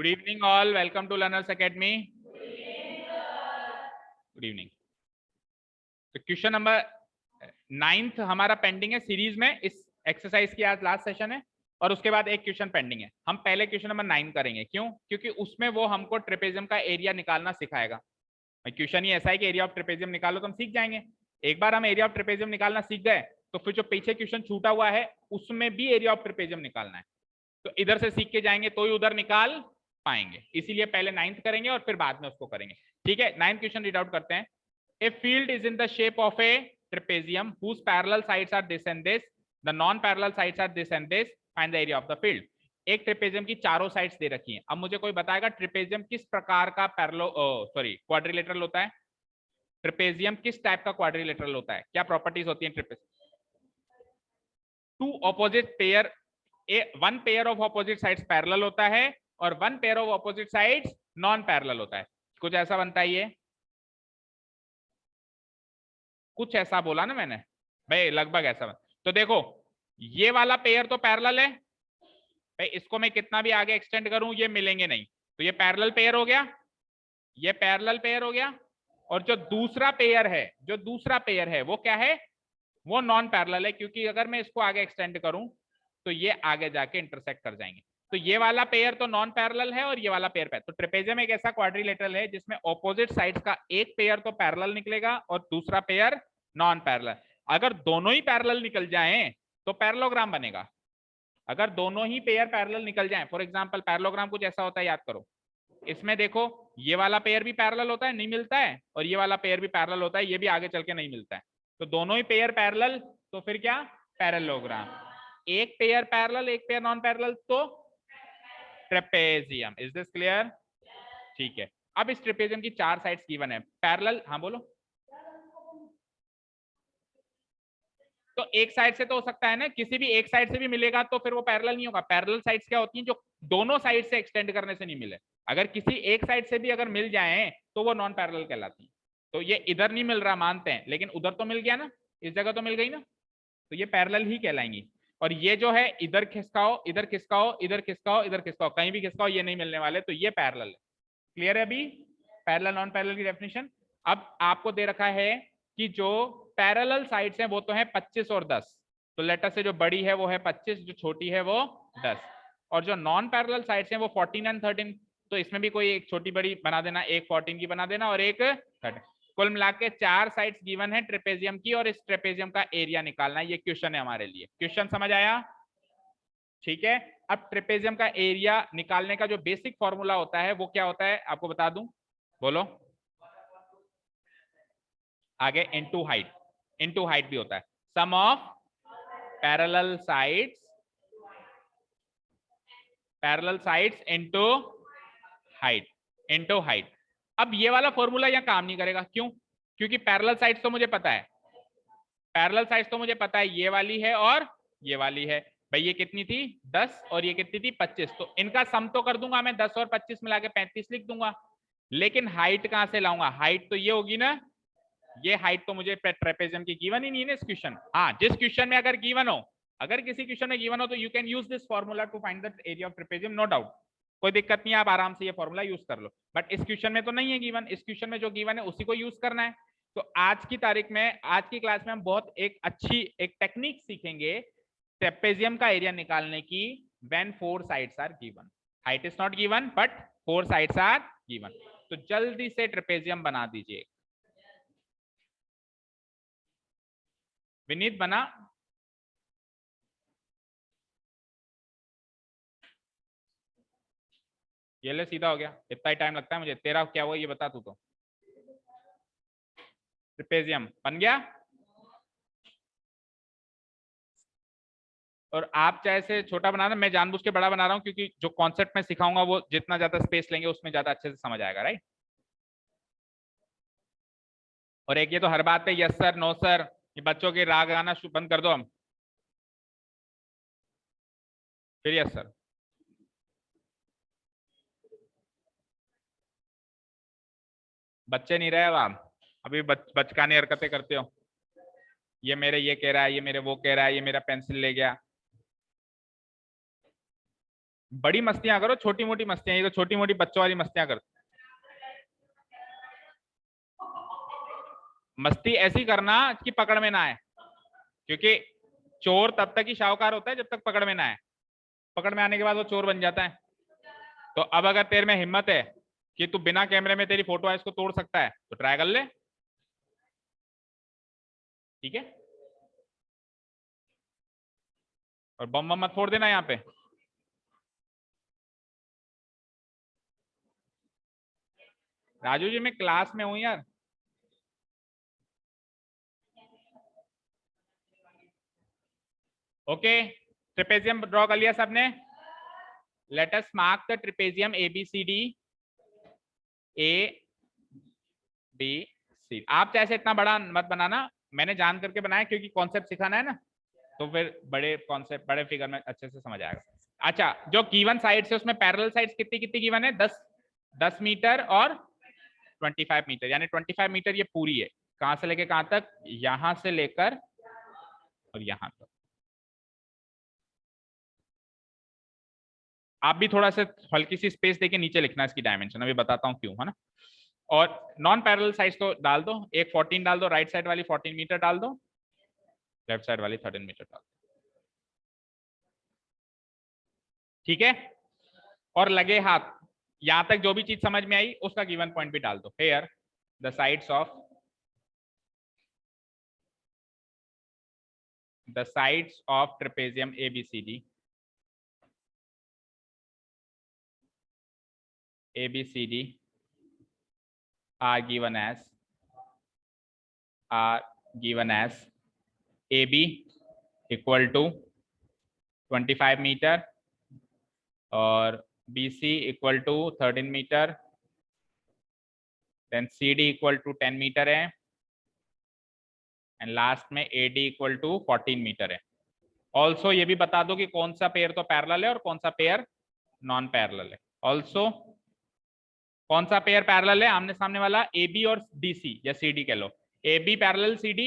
Good evening all, welcome to learners academy. Good evening. तो question number 9 हमारा pending है series में। इस एक्सरसाइज की आज लास्ट सेशन है और उसके बाद एक क्वेश्चन पेंडिंग है। हम पहले क्वेश्चन नंबर 9 करेंगे। क्यों? क्योंकि उसमें वो हमको ट्रेपेजियम का एरिया निकालना सिखाएगा। क्वेश्चन ही ऐसा है कि एरिया ऑफ ट्रेपेजियम निकालो तो हम सीख जाएंगे। एक बार हम एरिया ऑफ ट्रेपेजियम निकालना सीख गए तो फिर जो पीछे क्वेश्चन छूटा हुआ है उसमें भी एरिया ऑफ ट्रेपेजियम निकालना है। तो इधर से सीख के जाएंगे तो ही उधर निकाल पाएंगे, इसीलिए पहले 9th करेंगे और फिर बाद में उसको करेंगे। ठीक है, 9th क्वेश्चन रीड आउट करते हैं। A field is in the shape of A trapezium whose parallel sides are this and this, the non parallel sides are this and this, find the area of the field। एक trapezium की चारों sides दे रखी हैं। अब मुझे कोई बताएगा trapezium किस प्रकार का क्वाड्रिलेटरल होता है। ट्रेपेजियम किस टाइप का क्वाड्रिलेटरल होता है, क्या प्रॉपर्टीज होती है trapezium? Two opposite pair, one pair of opposite sides parallel होता है और one pair of opposite sides non parallel होता है। कुछ ऐसा बनता है ये, कुछ ऐसा बोला ना मैंने भाई, लगभग ऐसा बन। तो देखो ये वाला पेयर तो पैरेलल है भाई, इसको मैं कितना भी आगे एक्सटेंड करूं ये मिलेंगे नहीं, तो ये पैरेलल पेयर हो गया, ये पैरेलल पेयर हो गया। और जो दूसरा पेयर है वो क्या है? वो नॉन पैरेलल है, क्योंकि अगर मैं इसको आगे एक्सटेंड करूं तो ये आगे जाके इंटरसेक्ट कर जाएंगे। तो ये वाला पेयर तो नॉन पैरेलल है और ये वाला पेयर तो ट्रेपेजियम एक ऐसा क्वाड्रिलेटरल है जिसमें ऑपोजिट साइड्स का एक पेयर तो पैरेलल निकलेगा और दूसरा पेयर नॉन पैरेलल। अगर दोनों ही पैरेलल निकल जाएं तो पैरेललोग्राम बनेगा। अगर दोनों ही पेयर पैरेलल निकल जाएं, फॉर एग्जांपल पैरेललोग्राम कुछ ऐसा होता है, याद करो। इसमें देखो ये वाला पेयर भी पैरेलल होता है, नहीं मिलता है, और ये वाला पेयर भी पैरेलल होता है, ये भी आगे चल के नहीं मिलता है। तो दोनों ही पेयर पैरेलल, तो फिर क्या? पैरेललोग्राम। एक पेयर पैरेलल एक पेयर नॉन पैरेलल तो ट्रेपेजियम। Is this clear? ठीक है। अब इस ट्रेपेजियम की चार साइड्स गिवन है पैरेलल। हाँ बोलो। तो एक साइड से तो हो सकता है ना, किसी भी एक साइड से भी मिलेगा तो फिर वो पैरेलल नहीं होगा। पैरेलल साइड्स क्या होती हैं? जो दोनों साइड से एक्सटेंड करने से नहीं मिले। अगर किसी एक साइड से भी अगर मिल जाए तो वो नॉन पैरेलल कहलाती है। तो ये इधर नहीं मिल रहा मानते हैं, लेकिन उधर तो मिल गया ना, इस जगह तो मिल गई ना, तो ये पैरेलल ही कहलाएंगी। और ये जो है इधर खिसकाओ इधर खिसकाओ इधर खिसकाओ इधर खिसकाओ, कहीं भी खिसकाओ ये नहीं मिलने वाले, तो ये पैरेलल है। क्लियर है अभी पैरेलल नॉन पैरेलल की डेफिनेशन? अब आपको दे रखा है कि जो पैरेलल साइड्स हैं वो तो है 25 और 10, तो लेटर से जो बड़ी है वो है 25, जो छोटी है वो 10, और जो नॉन पैरेलल साइड्स हैं वो 14 एंड 13। तो इसमें भी कोई एक छोटी बड़ी बना देना, एक 14 की बना देना और एक 13। कुल मिला के चार साइड्स गिवन है ट्रेपेजियम की, और इस ट्रेपेजियम का एरिया निकालना है। ये क्वेश्चन है हमारे लिए। क्वेश्चन समझ आया? ठीक है। अब ट्रेपेजियम का एरिया निकालने का जो बेसिक फॉर्मूला होता है वो क्या होता है, आपको बता दूं, बोलो। आगे इनटू हाइट भी होता है। Sum of parallel sides into height. अब ये वाला फॉर्मूला यहां काम नहीं करेगा। क्यों? क्योंकि पैरेलल साइड्स तो मुझे पता है, ये वाली है और ये वाली है। भाई ये कितनी थी? 10 और ये कितनी थी? 25। तो इनका सम तो कर दूंगा मैं, 10 और 25 मिला के 35 लिख दूंगा। लेकिन हाइट कहां से लाऊंगा? हाइट तो ये होगी ना, ये हाइट तो मुझे ट्रेपेजियम की गिवन ही नहीं है ना इस क्वेश्चन। हाँ, जिस क्वेश्चन में अगर गिवन हो, अगर किसी क्वेश्चन में गिवन हो तो you can use this formula to find the area of trapezium, no doubt, कोई दिक्कत नहीं है, आप आराम से ये फॉर्मूला यूज कर लो। बट इस क्वेश्चन में तो नहीं है गिवन, इस क्वेश्चन में जो गिवन है उसी को यूज करना है। तो आज की तारीख में, आज की क्लास में हम बहुत एक अच्छी एक टेक्निक सीखेंगे ट्रेपेजियम का एरिया निकालने की, when 4 sides are given. Height is not given but 4 sides are given. तो जल्दी से ट्रेपेजियम बना दीजिए। विनीत बना। ये ले, सीधा हो गया। इतना ही टाइम लगता है मुझे, तेरा क्या हुआ ये बता तू तो। ट्रेपेजियम बन गया। और आप चाहे से छोटा बना रहे, मैं जानबूझ के बड़ा बना रहा हूँ क्योंकि जो कॉन्सेप्ट मैं सिखाऊंगा वो जितना ज्यादा स्पेस लेंगे उसमें ज्यादा अच्छे से समझ आएगा, राइट। और एक ये तो हर बात पे यस सर नो सर, ये बच्चों के राग गाना बंद कर दो हम। फिर यस सर। बच्चे नहीं रहे अब आप, अभी बचकाने हरकतें करते हो। ये मेरे ये कह रहा है, ये मेरे वो कह रहा है, ये मेरा पेंसिल ले गया। बड़ी मस्तियां करो, छोटी मोटी मस्तियां, ये तो छोटी मोटी बच्चों वाली मस्तियां करो। मस्ती ऐसी करना कि पकड़ में ना आए, क्योंकि चोर तब तक ही शाहूकार होता है जब तक पकड़ में ना आए। पकड़ में आने के बाद वो चोर बन जाता है। तो अब अगर तेरे में हिम्मत है कि तू बिना कैमरे में तेरी फोटो है इसको तोड़ सकता है तो ट्राई कर ले। ठीक है, और बम बम मत फोड़ देना यहाँ पे। राजू जी मैं क्लास में हूं यार। ओके, ट्रिपेजियम ड्रॉ कर लिया सबने। Let us mark the trapezium ABCD, ABC। आप चाहे इतना बड़ा मत बनाना, मैंने जान करके बनाया क्योंकि कॉन्सेप्ट सिखाना है ना, तो फिर बड़े कॉन्सेप्ट बड़े फिगर में अच्छे से समझ आएगा। अच्छा, जो गिवन साइड्स है उसमें पैरेलल साइड्स कितनी कितनी गिवन है? 10 मीटर और 25 मीटर, यानी 25 मीटर ये पूरी है। कहां से लेकर कहां तक? यहां से लेकर और यहां तक। आप भी थोड़ा सा हल्की सी स्पेस देके नीचे लिखना इसकी डायमेंशन, अभी बताता हूँ क्यों, है ना। और नॉन पैरेलल साइड्स तो डाल दो, एक 14 डाल दो, राइट साइड वाली 14 मीटर डाल दो, लेफ्ट साइड वाली 13 मीटर डाल दो। ठीक है, और लगे हाथ, यहां तक जो भी चीज समझ में आई उसका गिवन पॉइंट भी डाल दो। Here the sides of trapezium ABCD are given as AB equal to 25 metre और BC equal to 13 metre, then CD equal to 10 metre है, एंड लास्ट में AD equal to 14 मीटर है। ऑल्सो ये भी बता दो कि कौन सा पेयर तो पैरेलल है और कौन सा पेयर नॉन पैरेलल है। ऑल्सो कौन सा पेयर पैरेलल है आमने सामने वाला? AB और DC या CD कह लो। AB parallel CD,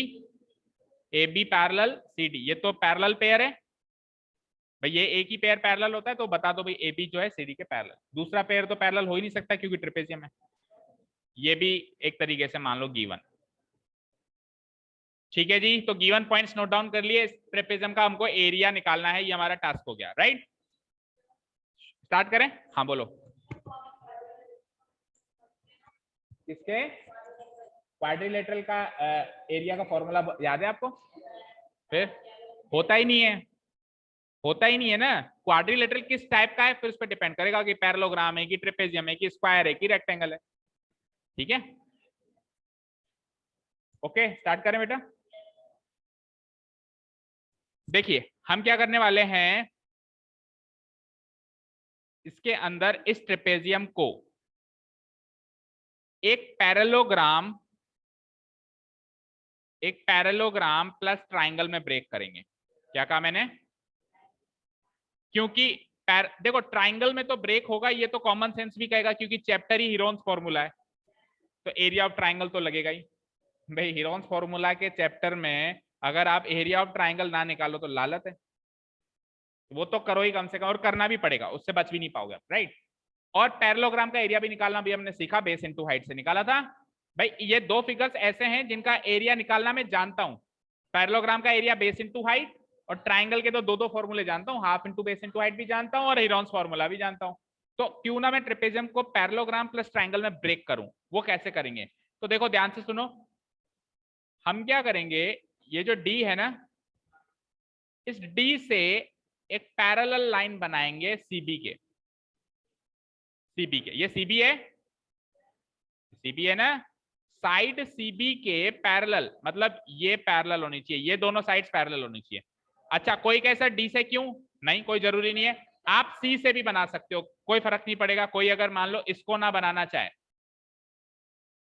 AB parallel CD, ये तो पैरेलल पेयर है भाई। ये एक ही पेयर पैरेलल होता है तो बता दो भाई AB जो है CD के पैरेलल। दूसरा पेयर तो पैरेलल हो ही नहीं सकता क्योंकि ट्रेपेजियम है। ये भी एक तरीके से मान लो गिवन। ठीक है जी, तो गिवन पॉइंट्स नोट डाउन कर लिए। ट्रेपेजियम का हमको एरिया निकालना है, ये हमारा टास्क हो गया। राइट, स्टार्ट करें। हाँ बोलो। किसके क्वाड्रिलेटरल का एरिया का फॉर्मूला याद है आपको? फिर होता ही नहीं है, होता ही नहीं है ना। क्वाड्रिलेटरल किस टाइप का है फिर उस पर डिपेंड करेगा कि पैरेललोग्राम है कि ट्रेपेजियम है कि स्क्वायर है कि रेक्टेंगल है। ठीक है, ओके स्टार्ट करें बेटा। देखिए हम क्या करने वाले हैं, इसके अंदर इस ट्रेपेजियम को एक पैरेललोग्राम प्लस ट्राइंगल में ब्रेक करेंगे। क्या कहा मैंने? क्योंकि देखो ट्राइंगल में तो ब्रेक होगा, ये तो कॉमन सेंस भी कहेगा क्योंकि चैप्टर ही हीरोन्स फॉर्मूला है, तो एरिया ऑफ ट्राइंगल तो लगेगा ही भाई। हीरोन्स फॉर्मूला के चैप्टर में अगर आप एरिया ऑफ ट्राइंगल ना निकालो तो लालत है, वो तो करो ही कम से कम, और करना भी पड़ेगा, उससे बच भी नहीं पाओगे, राइट। और पैरेललोग्राम का एरिया भी निकालना भी हमने सीखा, बेस इनटू हाइट से निकाला था भाई। ये दो फिगर्स ऐसे हैं जिनका एरिया निकालना मैं जानता हूं। पैरेललोग्राम का एरिया बेस इनटू हाइट, और ट्राइंगल के तो दो फॉर्मूले जानता हूं, half into base into height भी जानता हूं और हीरोन्स फॉर्मूला भी जानता हूं। तो क्यों ना मैं ट्रेपेजियम को पैरेललोग्राम प्लस ट्राइंगल में ब्रेक करूं। वो कैसे करेंगे? तो देखो ध्यान से सुनो, हम क्या करेंगे, ये जो डी है ना, इस डी से एक पैरेलल लाइन बनाएंगे सीबी के। ये सीबी है ना, साइड सीबी के पैरेलल, मतलब ये पैरेलल होनी चाहिए, ये दोनों साइड्स पैरेलल होनी चाहिए। अच्छा कोई कैसा डी से, क्यों नहीं, कोई जरूरी नहीं है, आप सी से भी बना सकते हो, कोई फर्क नहीं पड़ेगा। कोई अगर मान लो इसको ना बनाना चाहे,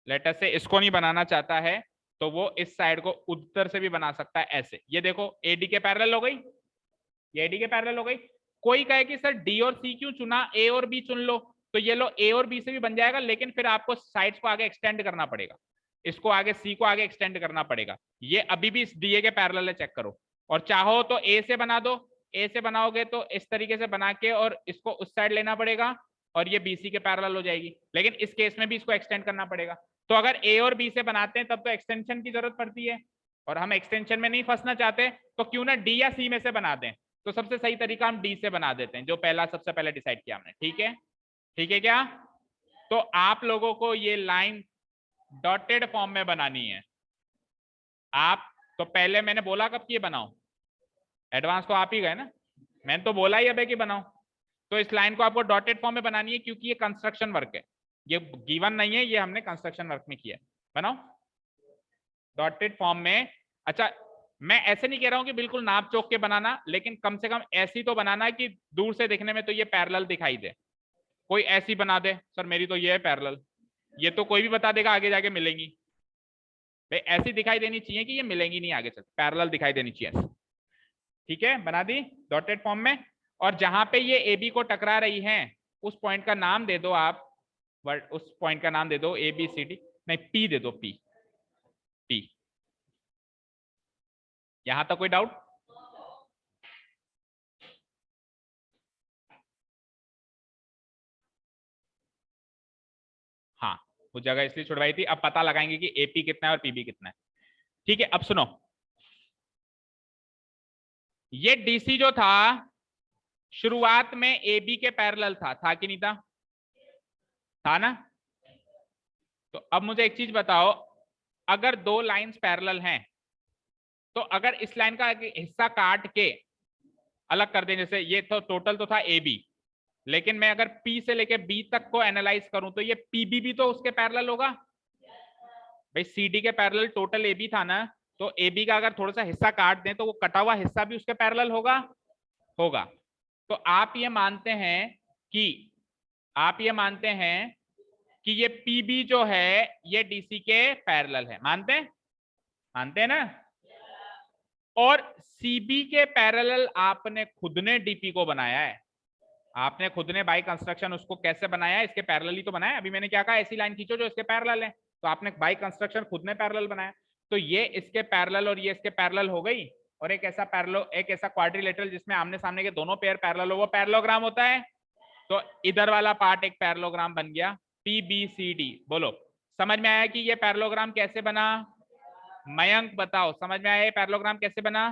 लेटर से इसको नहीं बनाना चाहता है, तो वो इस साइड को उत्तर से भी बना सकता है ऐसे। ये देखो एडी के पैरेलल हो गई, ये एडी के पैरेलल हो गई। कोई कहे कि सर डी और सी क्यों चुना, ए और बी चुन लो, तो ये लो ए और बी से भी बन जाएगा, लेकिन फिर आपको साइड्स को आगे एक्सटेंड करना पड़ेगा, इसको आगे सी को आगे एक्सटेंड करना पड़ेगा। ये अभी भी इस डीए के पैरेलल है, चेक करो। और चाहो तो ए से बना दो, ए से बनाओगे तो इस तरीके से बना के और इसको उस साइड लेना पड़ेगा और ये बीसी के पैरेलल हो जाएगी, लेकिन इस केस में भी इसको एक्सटेंड करना पड़ेगा। तो अगर ए और बी से बनाते हैं तब तो एक्सटेंशन की जरूरत पड़ती है, और हम एक्सटेंशन में नहीं फंसना चाहते, तो क्यों ना डी या सी में से बना दें। तो सबसे सही तरीका हम डी से बना देते हैं, जो पहला सबसे पहले डिसाइड किया हमने। ठीक है, ठीक है क्या? तो आप लोगों को ये लाइन डॉटेड फॉर्म में बनानी है। आप तो पहले मैंने बोला कब कि ये बनाओ, एडवांस तो आप ही गए ना, मैंने तो बोला ही अब है कि बनाओ। तो इस लाइन को आपको डॉटेड फॉर्म में बनानी है, क्योंकि ये कंस्ट्रक्शन वर्क है, ये गिवन नहीं है, ये हमने कंस्ट्रक्शन वर्क में किया है। बनाओ डॉटेड फॉर्म में। अच्छा, मैं ऐसे नहीं कह रहा हूं कि बिल्कुल नाप चोक के बनाना, लेकिन कम से कम ऐसी तो बनाना है कि दूर से देखने में तो ये पैरेलल दिखाई दे। कोई ऐसी बना दे, सर मेरी तो ये है पैरेलल, ये तो कोई भी बता देगा आगे जाके मिलेंगी। भाई ऐसी दिखाई देनी चाहिए कि ये मिलेंगी नहीं आगे चल, पैरेलल दिखाई देनी चाहिए। ठीक है, बना दी डॉटेड फॉर्म में। और जहां पे ये ए बी को टकरा रही हैं उस पॉइंट का नाम दे दो आप, उस पॉइंट का नाम दे दो ए बी सी डी, नहीं पी दे दो, पी। पी, यहां तक कोई डाउट? हाँ, वो जगह इसलिए छुड़वाई थी, अब पता लगाएंगे कि एपी कितना है और पीबी कितना है। ठीक है, अब सुनो, ये डीसी जो था शुरुआत में एबी के पैरेलल था कि नहीं था? था ना? तो अब मुझे एक चीज बताओ, अगर दो लाइंस पैरेलल हैं तो अगर इस लाइन का हिस्सा काट के अलग कर दें, जैसे ये तो टोटल तो था ए बी, लेकिन मैं अगर पी से लेके बी तक को एनालाइज करूं तो ये पीबी भी तो उसके पैरेलल होगा। भाई सीडी के पैरेलल टोटल ए बी था ना, तो ए बी का अगर थोड़ा सा हिस्सा काट दें तो वो कटा हुआ हिस्सा भी उसके पैरेलल होगा। होगा। तो आप ये मानते हैं कि ये पीबी जो है ये डीसी के पैरेलल है, मानते हैं? मानते हैं ना? और सीबी के पैरेलल आपने खुद ने डीपी को बनाया है, आपने खुद ने बाई कंस्ट्रक्शन उसको कैसे बनाया है, इसके पैरेलल ही तो बनाया। अभी मैंने क्या कहा, ऐसी लाइन खींचो जो इसके पैरेलल है, तो आपने बाई कंस्ट्रक्शन खुद ने पैरेलल बनाया। तो ये इसके पैरेलल और ये इसके पैरेलल हो गई, और एक ऐसा क्वाड्रिलेटरल जिसमें आमने सामने के दोनों पेयर पैरेलल हो वो पैरेललोग्राम होता है। तो इधर वाला पार्ट एक पैरेललोग्राम बन गया, पीबीसीडी। बोलो समझ में आया कि ये पैरेललोग्राम कैसे बना? मयंक बताओ समझ में आया पैरेललोग्राम कैसे बना?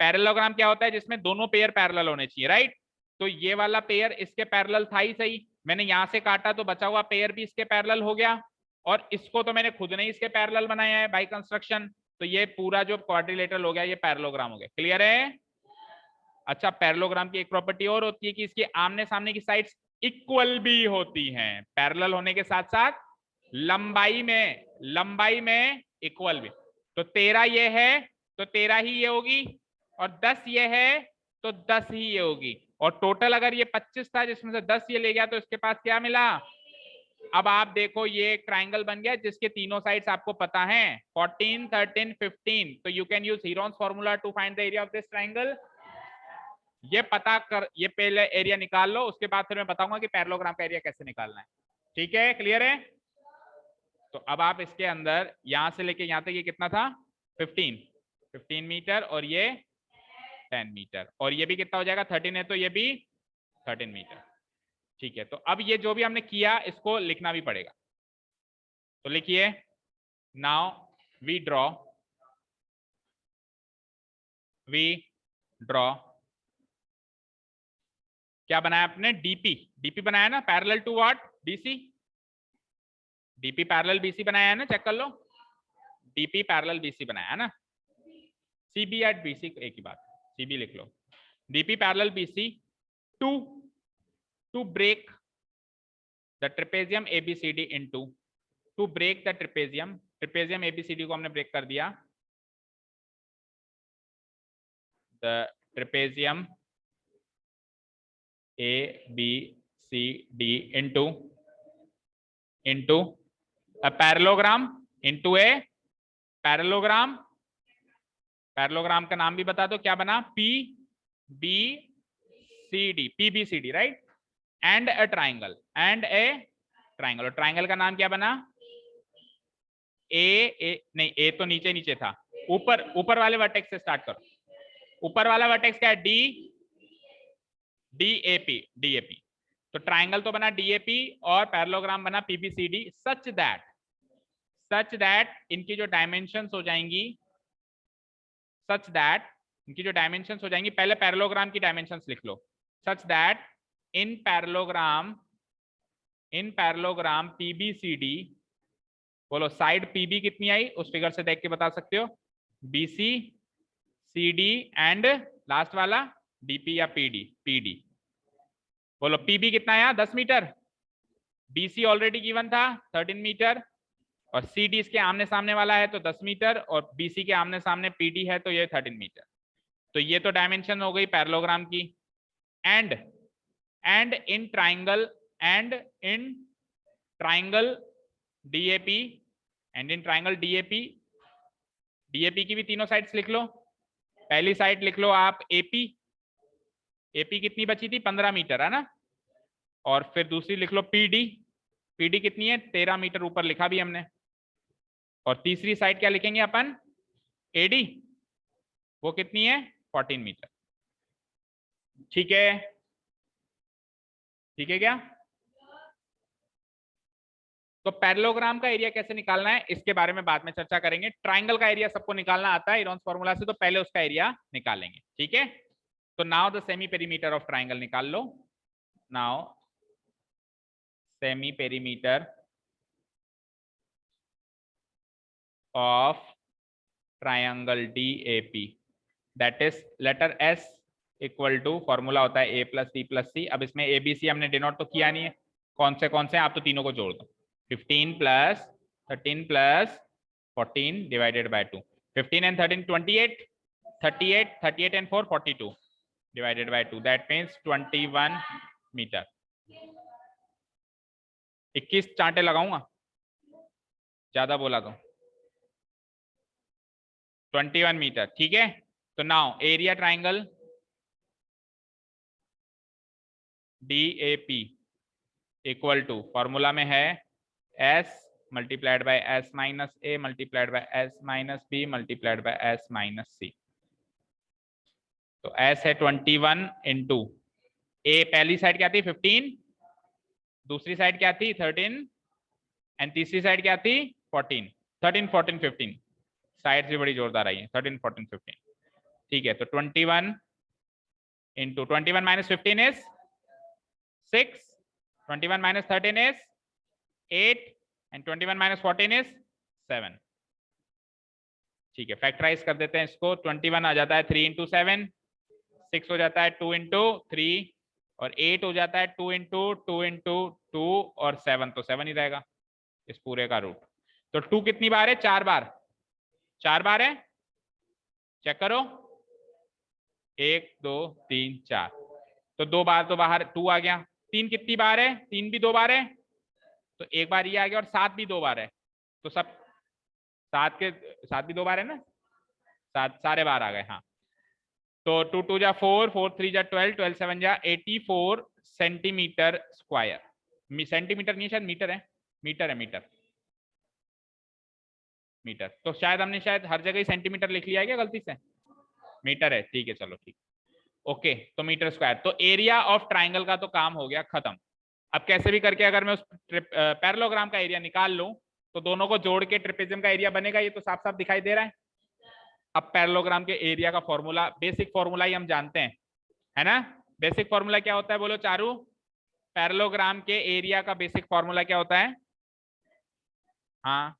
पैरेललोग्राम क्या होता है? जिसमें दोनों पेयर पैरेलल होने चाहिए, राइट? तो ये वाला पेयर इसके पैरेलल था ही सही, मैंने यहां से काटा तो बचा हुआ पेयर भी इसके पैरेलल हो गया, और इसको तो मैंने खुद ने इसके पैरेलल बनाया है बाई कंस्ट्रक्शन। तो ये पूरा जो क्वाड्रिलेटरल हो गया ये पैरेललोग्राम हो गया। क्लियर है? अच्छा, पैरेललोग्राम की एक प्रॉपर्टी और होती है कि इसके आमने सामने की साइड्स इक्वल भी होती हैं, पैरेलल होने के साथ साथ लंबाई में इक्वल भी। तो 13 ये है तो 13 ही ये होगी, और 10 ये है तो 10 ही ये होगी, और टोटल अगर ये 25 था जिसमें से 10 ये ले गया तो इसके पास क्या मिला? अब आप देखो ये एक ट्राइंगल बन गया जिसके तीनों साइड्स आपको पता है 14, 13, 15। तो you can use Heron's formula to find the area of this triangle. ये पता कर, ये पहले एरिया निकाल लो, उसके बाद फिर मैं बताऊंगा कि पैरेललोग्राम का एरिया कैसे निकालना है। ठीक है, क्लियर है? तो अब आप इसके अंदर यहां से लेके यहां तक ये कितना था? 15 मीटर, और ये 10 मीटर, और ये भी कितना हो जाएगा? 13 है तो ये भी 13 मीटर। ठीक है, तो अब ये जो भी हमने किया इसको लिखना भी पड़ेगा, तो लिखिए नाउ वी ड्रॉ क्या बनाया आपने? डीपी बनाया ना, parallel to what? DC. DP parallel BC बनाया है ना, चेक कर लो। डीपी पैरेलल बीसी बनाया है ना, सीबी एट बीसी एक ही बात, सीबी लिख लो। DP parallel BC to break the trapezium ABCD into, to break the trapezium ABCD को हमने ब्रेक कर दिया, the trapezium A B C D into a parallelogram, into a parallelogram। Parallelogram का नाम भी बता दो क्या बना? P B C D, PBCD, right? And a triangle, और ट्राइंगल का नाम क्या बना? ए नहीं, ए तो नीचे था, ऊपर वाले वर्टेक्स से स्टार्ट करो। ऊपर वाला वर्टेक्स क्या है? D DAP DAP. तो ट्राइंगल तो बना डीएपी और पैरेललोग्राम बना पीबीसीडी सच दैट इनकी जो डायमेंशंस हो जाएंगी पहले पैरेललोग्राम की डायमेंशंस लिख लो। सच दैट इन पैरेललोग्राम पीबीसीडी, बोलो साइड पीबी कितनी आई उस फिगर से देख के बता सकते हो, बीसी सीडी एंड लास्ट वाला डीपी या पीडी। बोलो पीबी कितना आया? 10 मीटर। बीसी ऑलरेडी गिवन था 13 मीटर और सीडी इसके आमने सामने वाला है तो 10 मीटर और बीसी के आमने सामने पीडी है तो ये 13 मीटर। तो ये तो डायमेंशन हो गई पैरेललोग्राम की। And in triangle DAP DAP की भी तीनों साइड्स लिख लो। पहली साइड लिख लो आप एपी कितनी बची थी? 15 मीटर है ना। और फिर दूसरी लिख लो पीडी कितनी है? 13 मीटर, ऊपर लिखा भी हमने। और तीसरी साइड क्या लिखेंगे अपन? एडी, वो कितनी है? 14 मीटर। ठीक है क्या? तो पैरेललोग्राम का एरिया कैसे निकालना है इसके बारे में बाद में चर्चा करेंगे। ट्राइंगल का एरिया सबको निकालना आता है इरॉन्स फॉर्मूला से, तो पहले उसका एरिया निकालेंगे। ठीक है, तो now the semi perimeter of triangle निकाल लो। Now semi perimeter of triangle DAP, that is letter S equal to, formula होता है A + C + C। अब इसमें ABC हमने डिनोट तो किया नहीं है, कौन से आप तो तीनों को जोड़ दो। 15 + 13 + 14 divided by 2। 15 and 13 28, 38 and 4 42 divided by 2, that means 21 metre. 21 चांटे लगाऊंगा, ज्यादा बोला तो 21 मीटर। ठीक है, तो now area triangle DAP equal to, formula में है S multiplied by S minus A multiplied by S minus B multiplied by S minus C। तो S है 21 इंटू A, पहली साइड क्या थी? 15, दूसरी साइड क्या थी? 13 एंड तीसरी साइड क्या थी? 14। 13 14 15, साइड भी बड़ी जोरदार आई है। 13 14 15। ठीक है, तो 21 into 21 minus 15 is 6, 21 minus 13 is 8 and 21 minus 14 is 7। ठीक है, फैक्टराइज कर देते हैं इसको। 21 आ जाता है 3 इंटू 7, 6 हो जाता है 2 इंटू 3 और 8 हो जाता है 2 इंटू 2 इंटू 2 और 7 तो 7 ही रहेगा इस पूरे का रूट। तो 2 कितनी बार है? 4 बार। 4 बार है, चेक करो, 1 2 3 4। तो 2 बार तो बाहर 2 आ गया। 3 कितनी बार है? 3 भी 2 बार है, तो 1 बार ये आ गया। और 7 भी 2 बार है, तो सब 7 भी 2 बार है ना, 7 सारे बार आ गए। हाँ, तो 2 2 जा 4, 4 3 जा 12, 12 7 जा 84 सेंटीमीटर स्क्वायर। सेंटीमीटर नहीं, शायद मीटर है, मीटर। तो शायद हमने हर जगह ही सेंटीमीटर लिख लिया है क्या गलती से? मीटर है, ठीक है, चलो ठीक। ओके, तो मीटर स्क्वायर। तो एरिया ऑफ ट्राइंगल का तो काम हो गया खत्म। अब कैसे भी करके अगर मैं उस पैरेललोग्राम का एरिया निकाल लूं तो दोनों को जोड़ के ट्रेपेजियम का एरिया बनेगा, ये तो साफ साफ दिखाई दे रहा है। अब पैरेललोग्राम के एरिया का फॉर्मूला, बेसिक फॉर्मूला ही हम जानते हैं, है ना। बेसिक फॉर्मूला क्या होता है? बोलो चारू, पैरेललोग्राम के एरिया का बेसिक फॉर्मूला क्या होता है? हाँ